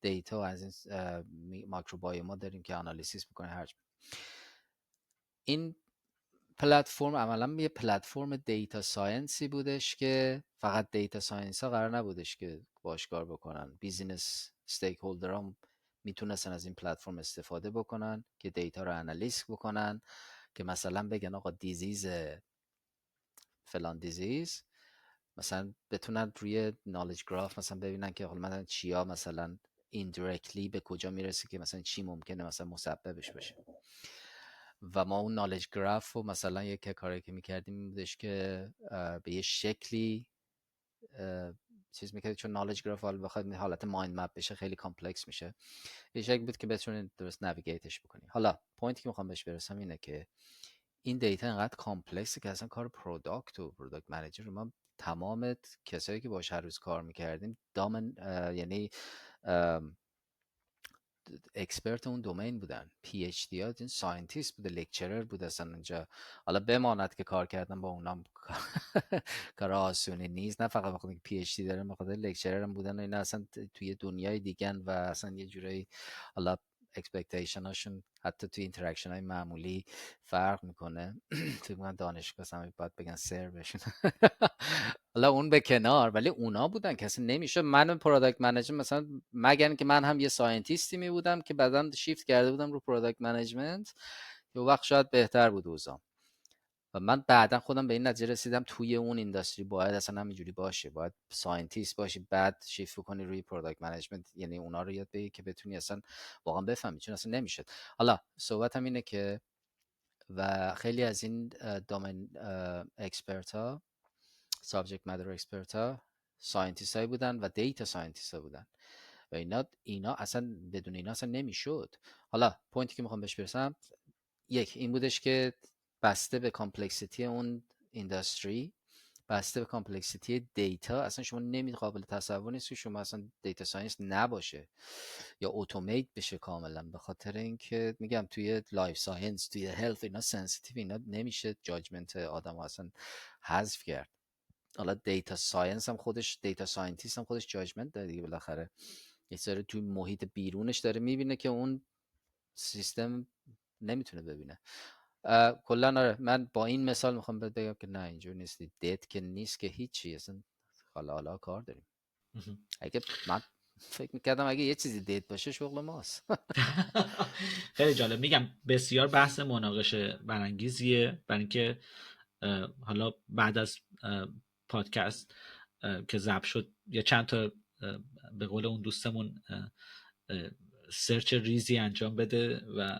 [SPEAKER 2] دیتا از این ماکروبایوما داریم که آنالیسیس میکنه حجم. این پلتفرم عملا یه پلتفرم دیتا ساینسی بودش که فقط دیتا ساینس ها قرار نبودش که باش کار بکنن. بیزینس استیک هولدر هم میتونستن از این پلتفرم استفاده بکنن که دیتا رو انالیز بکنن، که مثلا بگن آقا دیزیز فلان دیزیز، مثلا بتونن روی نالج گراف مثلا ببینن که حالا مثلا چیا مثلا indirectly به کجا میرسه که مثلا چی ممکنه مثلا مسببش باشه. و ما اون نالج گراف رو مثلا یک کاری که میکردیم این بودش که به یه شکلی چیز میکردیم، چون نالج گراف حالا بخواد حالت مایند مپ بشه خیلی کامپلکس میشه، یه شکل بود که بتونید درست نویگیتش بکنی. حالا پوینتی که میخوام بهش برسم اینه که این دیتا انقدر کامپلکسه که اصلا کار پروداکت و پروداکت منیجر رو، ما تمام کسایی که باش هر روز کار میکردیم یعنی اکسپرت اون دومین بودن، پی اچ دی ها، این ساینتیست بوده، لکچرر بوده اصلا اونجا. حالا بماند که کار کردن با اونام کار آسونی نیست، نه فقط بخاطر پی اچ دی دارن، بخاطر لکچرر هم بودن و اینا اصلا توی دنیای دیگن و اصلا یه جورایی حالا اکسپکتیشن هاشون حتی توی اینتراکشن های معمولی فرق میکنه. توی من دانشگاه اصلا باید بگن سر بشون. حالا اون به کنار، ولی اونا بودن که اصلا نمیشه من پروداکت منیجر مثلا، مگر که من هم یه ساینتیستی می بودم که بعداً شیفت کرده بودم رو پروداکت منیجمنت، که وقت شاید بهتر بود اوضاع. و من بعدا خودم به این نتیجه رسیدم توی اون اینداستری باید اصلا همینجوری باشه، باید ساینتیست باشی بعد شیفت کنی روی پروداکت منیجمنت، یعنی اونا رو یاد بگیری که بتونی اصلا واقعا بفهمی، چون اصلا نمیشه. حالا صحبتم اینه که و خیلی از این دامین اکسپرت ها، سابجکت ماتر اکسپرت ها، ساینتیست هایی بودن و دیتا ساینتیست ها بودن و اینا اصلا بدون اینا اصلا نمیشد. حالا پوینتی که میخوام بهش برسم یک این بودش که بسته به کامپلکسیتی اون اینداستری، بسته به کامپلکسیتی دیتا، اصلا شما قابل تصور نیست که شما اصلا دیتا ساینس نباشه یا اتومیت بشه کاملا، به خاطر اینکه میگم توی لایف ساینس، توی هلت، اینا سنسیتیو، اینا نمیشه جاجمنت آدم اصلا حذف کرد. حالا دیتا ساینس هم خودش، دیتا ساینتیست هم خودش جاجمنت داره دیگه، بالاخره یه سری توی محیط بیرونش داره میبینه که اون سیستم نمیتونه ببینه. کلا آره، من با این مثال میخوام بگم که نه اینجور نیست، دیت که نیست که هیچی، اصلا حالا کار داریم. اگه من فکر میکردم اگه یه چیزی دیت باشه شغل ماست.
[SPEAKER 1] خیلی جالب. میگم بسیار بحث مناقشه برانگیزیه، برای اینکه حالا بعد از پادکست که ضبط شد یه چند تا به قول اون دوستمون سرچ ریزی انجام بده و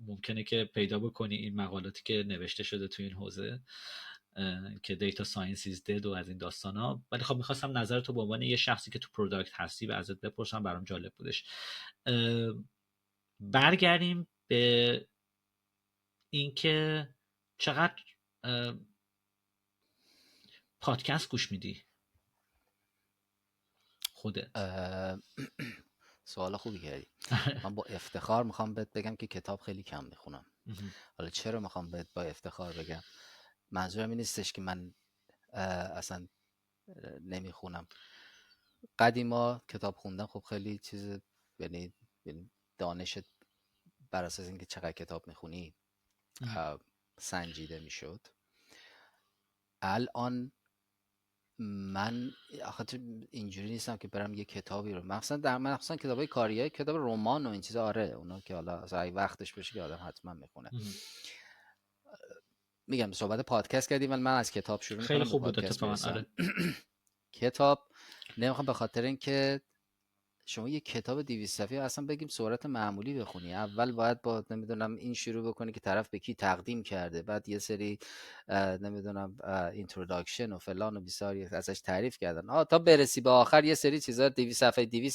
[SPEAKER 1] ممکنه که پیدا بکنی این مقالاتی که نوشته شده تو این حوزه که دیتا ساینس ایز دد و از این داستان ها. ولی خب میخواستم نظر تو به عنوان یه شخصی که تو پروداکت هستی و ازت بپرسم، برام جالب بودش. برگردیم به اینکه چقدر پادکست گوش میدی خودت؟
[SPEAKER 2] سوال خوبی کردی. من با افتخار میخوام بهت بگم که کتاب خیلی کم میخونم. حالا چرا میخوام بهت با افتخار بگم؟ منظورم این نیستش که من اصلا نمیخونم. قدیما کتاب خوندن خب خیلی چیز، یعنی دانش بر اساس اینکه چقدر کتاب میخونی سنجیده میشد. الان من اینجوری نیستم که برم یه کتابی رو، مخصوصا کتابای کاریه، کتاب رمان و این چیزا، آره اونا که حالا اگه وقتش بشه که آدم حتما میخونه. میگم صحبت پادکست کردیم ولی من از کتاب شروع
[SPEAKER 1] خیلی
[SPEAKER 2] میکنم به
[SPEAKER 1] خوب بود
[SPEAKER 2] پادکست
[SPEAKER 1] اتفاقا.
[SPEAKER 2] برسم.
[SPEAKER 1] آره.
[SPEAKER 2] کتاب نمیخوام، به خاطر اینکه شما یه کتاب 200 صفحه اصلا بگیم سرعت معمولی بخونی، اول باید با نمیدونم این شروع بکنی که طرف به کی تقدیم کرده، بعد یه سری نمیدونم اینتروداکشن و فلان و بیساری ازش تعریف کردن، تا برسی به آخر یه سری چیزا 200 صفحه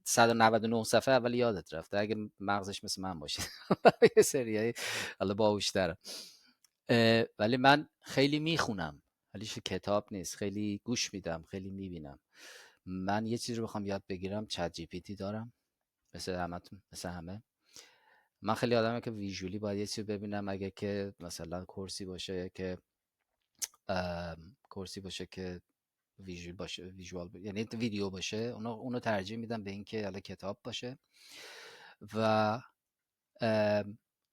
[SPEAKER 2] 199 صفحه اول یادت رفته اگه مغزش مثل من باشه. یه سریای حالا باهوش‌تره. ولی من خیلی میخونم، ولی کتاب نیست، خیلی گوش میدم، خیلی میبینم. من یه چیزی رو بخوام یاد بگیرم، چت جی پی تی دارم مثل همه. من خیلی آدمم که ویژولی باید یه چیزی ببینم، اگه که مثلا کورسی باشه که ویژوال یعنی ویدیو باشه، اونو ترجیح میدم به اینکه حالا کتاب باشه. و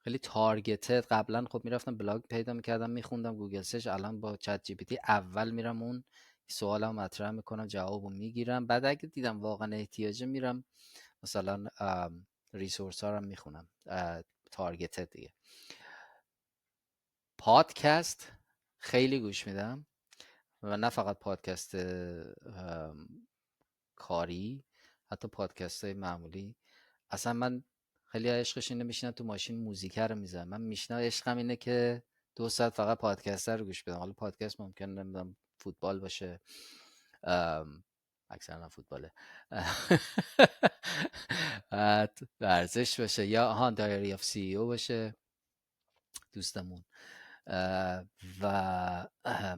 [SPEAKER 2] خیلی تارگتد. قبلا خب میرفتم بلاگ پیدا میکردم میخوندم گوگل سرچ، الان با چت جی پی تی اول میرم اون سوالم مطرح میکنم جوابو میگیرم، بعد اگه دیدم واقعا احتیاجه میرم مثلا ریسورس ها رو میخونم تارگتد دیگه. پادکست خیلی گوش میدم و نه فقط پادکست کاری، حتی پادکست های معمولی. اصلا من خیلی عشقش اینه میشینم تو ماشین موزیک رو میزنم. من میشنم عشقم اینه که 2 ساعت فقط پادکست رو گوش بدم. حالا پادکست ممکن نمیدونم فوتبال باشه، اکثرا فوتباله، ورزش باشه، یا دایری آف سی او باشه دوستمون، و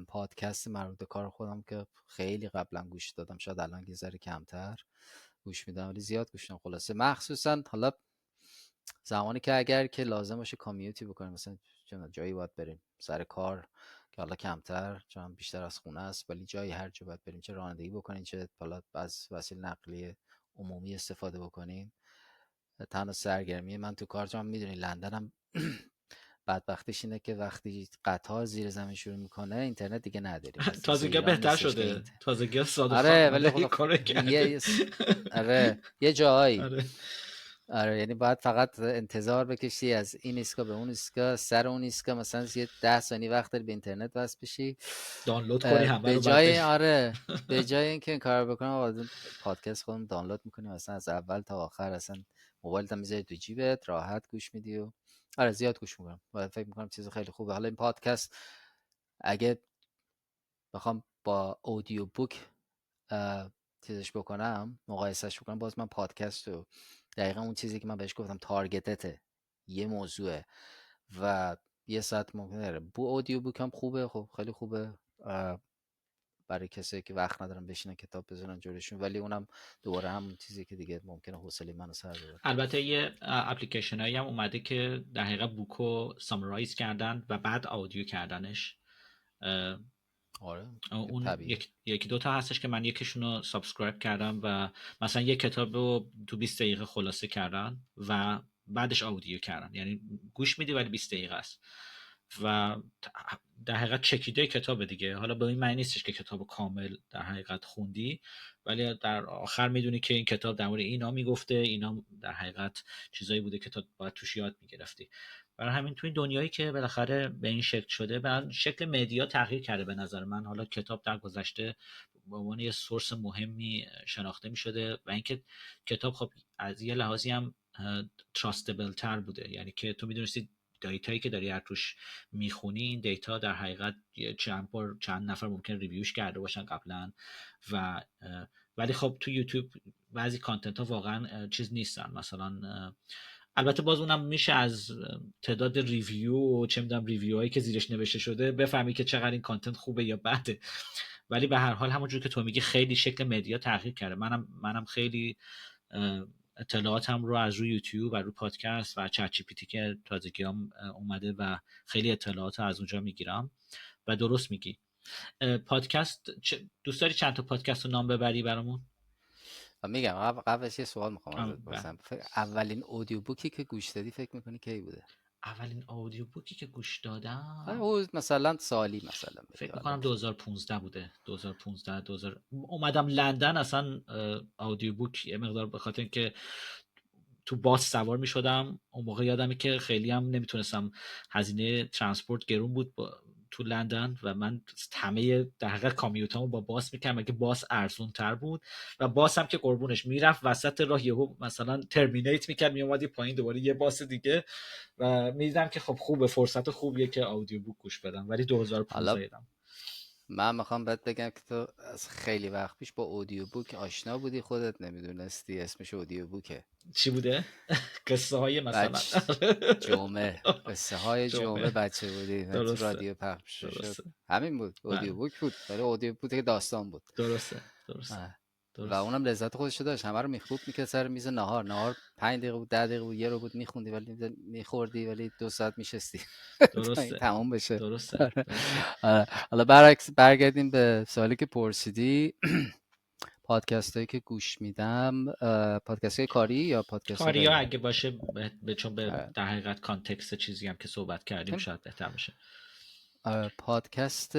[SPEAKER 2] پادکست مربوط به کار خودم که خیلی قبلا گوش دادم، شاید الان یه ذره کمتر گوش میدم ولی زیاد گوش میدم. خلاصه مخصوصا حالا زمانی که اگر که لازم باشه کامیوتی بکنیم، مثلا جایی باید بریم سر کار که حالا کمتر چون بیشتر از خونه است، ولی جایی هر جا باید بریم، چه رانندگی بکنیم چه حالا از وسیله نقلیه عمومی استفاده بکنیم، تنها سرگرمی من تو کار، چون میدونی لندنم بدبختیش اینه که وقتی قطار زیر زمین شروع میکنه اینترنت دیگه نداریم. مثل
[SPEAKER 1] تازگی
[SPEAKER 2] ایران
[SPEAKER 1] بهتر
[SPEAKER 2] نیستش که
[SPEAKER 1] شده، تازگی صادق خان
[SPEAKER 2] آره ولی
[SPEAKER 1] اومده این
[SPEAKER 2] خب
[SPEAKER 1] کارو کرده.
[SPEAKER 2] یه جایی
[SPEAKER 1] آره
[SPEAKER 2] آره، یعنی باید فقط انتظار بکشی از این ایستگاه به اون ایستگاه، سر اون ایستگاه مثلا یه 10 ثانیه وقت داری به اینترنت وصل بشی.
[SPEAKER 1] دانلود کنی همه
[SPEAKER 2] به
[SPEAKER 1] رو بعد بری.
[SPEAKER 2] جای آره به جای اینکه این کار بکنم آقا پادکست خودم دانلود میکنیم مثلا از اول تا آخر، اصلا موبایلت هم میذاری تو جیبت راحت گوش میدی. و آره زیاد گوش میکنم و فکر میکنم چیز خیلی خوبه. حالا این پادکست اگه بخوام با اودیو بوک چیزش بکنم، مقایسهش بکنم، باز من پادکست رو دقیقا اون چیزی که من بهش گفتم تارگتته، یه موضوعه و 1 ساعت ممکنه داره. اودیو بوک هم خوبه، خب خیلی خوبه برای کسایی که وقت ندارن بشینن کتاب بذارن جلوشون، ولی اونم دوباره همون چیزی که دیگه ممکنه حوصله منو سر ببره.
[SPEAKER 1] البته یه اپلیکیشن هایی هم اومده که در حقیقت بوکو سامرایز کردن و بعد آدیو کردنش.
[SPEAKER 2] آره
[SPEAKER 1] اون
[SPEAKER 2] طبیعیه.
[SPEAKER 1] یکی دو تا هستش که من یکیشون رو سابسکرایب کردم و مثلا یک کتاب رو تو 20 دقیقه خلاصه کردن و بعدش آودیو کردن، یعنی گوش میدی ولی 20 دقیقه است و در حقیقت چکیده کتاب دیگه. حالا به این معنی نیستش که کتاب کامل در حقیقت خوندی، ولی در آخر میدونی که این کتاب در مورد اینا میگفته، اینا در حقیقت چیزایی بوده که تا باید توش یاد میگرفتی. برای همین تو این دنیایی که بالاخره به این شکل شده، به شکل مدیا تغییر کرده به نظر من. حالا کتاب در گذشته به عنوان یه سورس مهمی شناخته می شده و اینکه کتاب خب از یه لحاظی هم تراستبل تر بوده، یعنی که تو میدونستی دیتایی که داری از توش میخونی این دیتا در حقیقت چند نفر ممکن ریویوش کرده باشن قبلا و ولی خب تو یوتیوب بعضی کانتنت ها واقعا چیز نیستن. مثلا البته باز اونم میشه از تعداد ریویو و چه میدونم ریویوهایی که زیرش نوشته شده بفهمی که چقدر این کانتنت خوبه یا بده. ولی به هر حال همونجور که تو میگی خیلی شکل مدیا تغییر کرده. منم خیلی اطلاعاتم رو از روی یوتیوب و روی پادکست و چت جی پی تی که تازگی هم اومده و خیلی اطلاعات از اونجا میگیرم. و درست میگی. پادکست دوست داری چند تا پادکست رو نام ببری برامون؟
[SPEAKER 2] و میگم قبلش یه سوال میخوام ازت بپرسم. اولین اودیو بوکی که گوش دادی فکر میکنی کی بوده؟
[SPEAKER 1] اولین آدیو بوکی که گوش دادم
[SPEAKER 2] او مثلا سالی مثلا بگی
[SPEAKER 1] فکر
[SPEAKER 2] حالا
[SPEAKER 1] میکنم
[SPEAKER 2] مثلا
[SPEAKER 1] 2015 بوده. 2015 اومدم لندن اصلا آدیو بوک یه مقدار به خاطر اینکه تو باس سوار می شدم. اون موقع یادمه که خیلی هم نمیتونستم، هزینه ترانسپورت گرون بود تو لندن و من همه در حقیقت کامیوتامو با باس میکردم که باس ارزون تر بود و باس هم که قربونش میرفت وسط راه یهو مثلا ترمینیت میکرد میومدی پایین دوباره یه باس دیگه و میدیدم که خب خوبه، فرصت خوبیه که آدیو بوک گوش بدم. ولی 2015
[SPEAKER 2] حالا
[SPEAKER 1] یادم.
[SPEAKER 2] من میخوام بهت بگم که تو از خیلی وقت پیش با اودیو بوک آشنا بودی، خودت نمیدونستی اسمش اودیو بوکه.
[SPEAKER 1] چی بوده؟ قصه های مثلا
[SPEAKER 2] جمعه، قصه های جمعه
[SPEAKER 1] جمعه.
[SPEAKER 2] بچه بودی تو
[SPEAKER 1] درسته
[SPEAKER 2] رادیو پخش شد،
[SPEAKER 1] درسته
[SPEAKER 2] همین بود، اودیو
[SPEAKER 1] آره.
[SPEAKER 2] بوک بود، ولی اودیو بوک که داستان بود.
[SPEAKER 1] درسته درسته
[SPEAKER 2] آه. و اونم لذت خودش داشت، همه رو میخکوب میکرد سر میز نهار 5 دقیقه بود 10 دقیقه بود یه رو بود میخوندی ولی میخوردی ولی 2 ساعت میشستی تا این
[SPEAKER 1] درسته
[SPEAKER 2] تموم بشه.
[SPEAKER 1] درسته
[SPEAKER 2] حالا برعکس برگردیم به سوالی که پرسیدی. پادکست هایی که گوش میدم، پادکست های کاری یا پادکست های
[SPEAKER 1] کاریا
[SPEAKER 2] غیره؟
[SPEAKER 1] اگه باشه چون به در حقیقت کانتکست چیزی هم که صحبت کردیم شاید بهتر باشه.
[SPEAKER 2] پادکست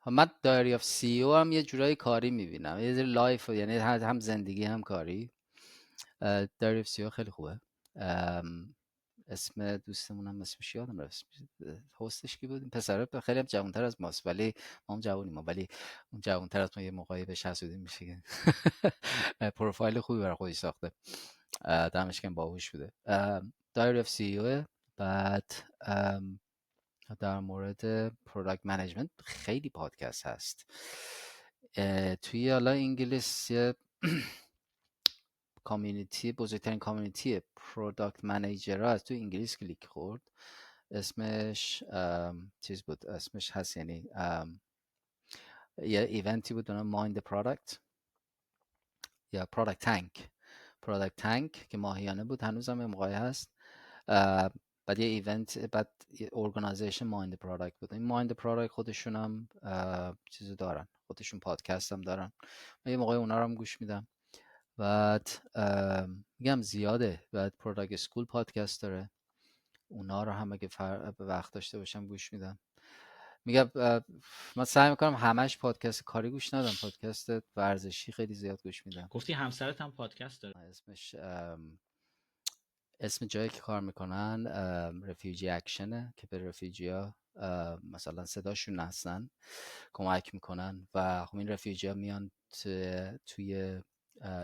[SPEAKER 2] من دایری آف سی او هم یه جورایی کاری میبینم، یه جوری لایف، یعنی هم زندگی هم کاری. دایری آف سی او خیلی خوبه. اسم دوستمون هم اسمش یادم رفت، هستش کی بود؟ این پسره خیلی هم جوانتر از ماست ولی ما هم جوانیم، ولی اون جوانتر از ما یه موقعی بهش حسودیم میشه که پروفایل خوبی برای خودش ساخته، دمش گرم، باهوش بوده. دایری آف سی او. بعد در مورد پروداکت منیجمنت خیلی پادکست هست. توی حالا انگلیس یه کامیونیتی، بزرگترین کامیونیتی پروداکت منیجر ها تو انگلیس کلیک خورد. اسمش چیز بود، اسمش هست، یعنی یه ایونتی بود دونم مایند پروداکت یا پروداکت تانک که ماهیانه بود، هنوزم یه موقعی هست. بعد یه ایونت، بعد یه ارگانایزیشن مایند پروداکت بود. این مایند پروداکت خودشون هم چیزی دارن، خودشون پادکست هم دارن، من یه موقعی اونا رو هم گوش میدم. بعد میگم زیاده. بعد پروداکت اسکول پادکست داره، اونا رو هم اگه وقت داشته باشم گوش میدم. میگم من سعی میکنم همش پادکست کاری گوش ندم، پادکست ورزشی خیلی زیاد گوش میدم.
[SPEAKER 1] گفتی همسرت هم پادکست داره؟
[SPEAKER 2] اسمش اسم جایی که کار میکنن رفیوجی اکشنه که به رفیوجی ها مثلا صداشون هستن، کمک میکنن و خب این رفیوجی ها میان توی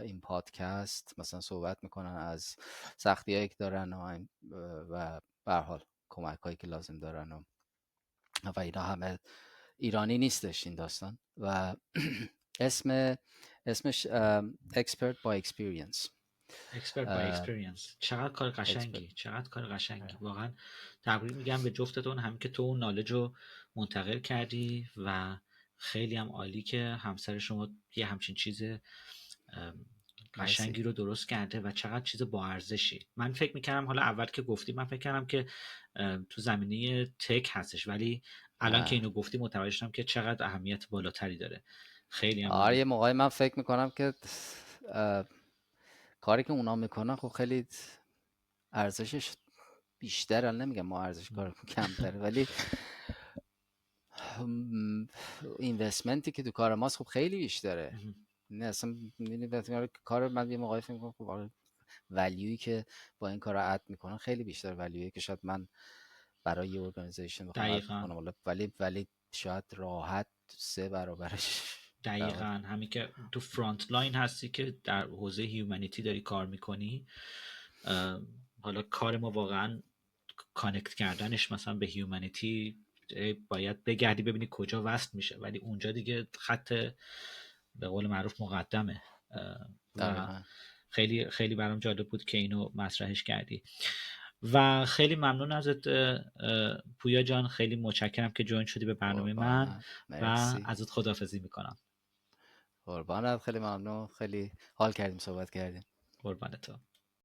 [SPEAKER 2] این پادکست مثلا صحبت میکنن از سختی هایی که دارن و به هر حال کمک هایی که لازم دارن و اینا همه ایرانی نیستش این داستان. و اسمش expert by experience.
[SPEAKER 1] Expert by experience. چقدر کار قشنگی، چقدر کار قشنگی. واقعا تبریک میگم به جفتتون، هم که تو اون نالج رو منتقل کردی و خیلی هم عالی که همسر شما یه همچین چیز قشنگی رو درست کرده و چقدر چیز با ارزشی. من فکر میکردم، حالا اول که گفتی من فکر کردم که تو زمینه تک هستش، ولی الان که اینو گفتی متوجه شدم که چقدر اهمیت بالاتری داره. خیلی هم عالی.
[SPEAKER 2] یه موقعی من فکر میکنم که کاری که اونا میکنن خب خیلی ارزشش بیشتره، نمیگم ما ارزش کار کمتره، ولی اینوستمنتی که تو کار ماست خب خیلی بیشتره. نه اصلا می‌بینید کار من یه موقعی فکر میکنم خب ولیویی که با این کار اد میکنن خیلی بیشتر ولیویی که شاید من برای یه ارگانیزیشن بخوام اد کنم، ولی شاید راحت 3 برابرش.
[SPEAKER 1] دقیقاً همین که تو فرانت لاین هستی که در حوزه هیومانیتی داری کار میکنی. حالا کار ما واقعا کانکت کردنش مثلا به هیومانیتی، باید بگردی ببینی کجا وصل میشه، ولی اونجا دیگه خط به قول معروف مقدمه. و خیلی خیلی برام جالب بود که اینو مطرحش کردی و خیلی ممنون ازت پویا جان. خیلی متشکرم که جوین شدی به برنامه من و ازت خداحافظی میکنم.
[SPEAKER 2] قربانت، خیلی ممنون، خیلی حال کردیم صحبت کردیم.
[SPEAKER 1] قربان تو.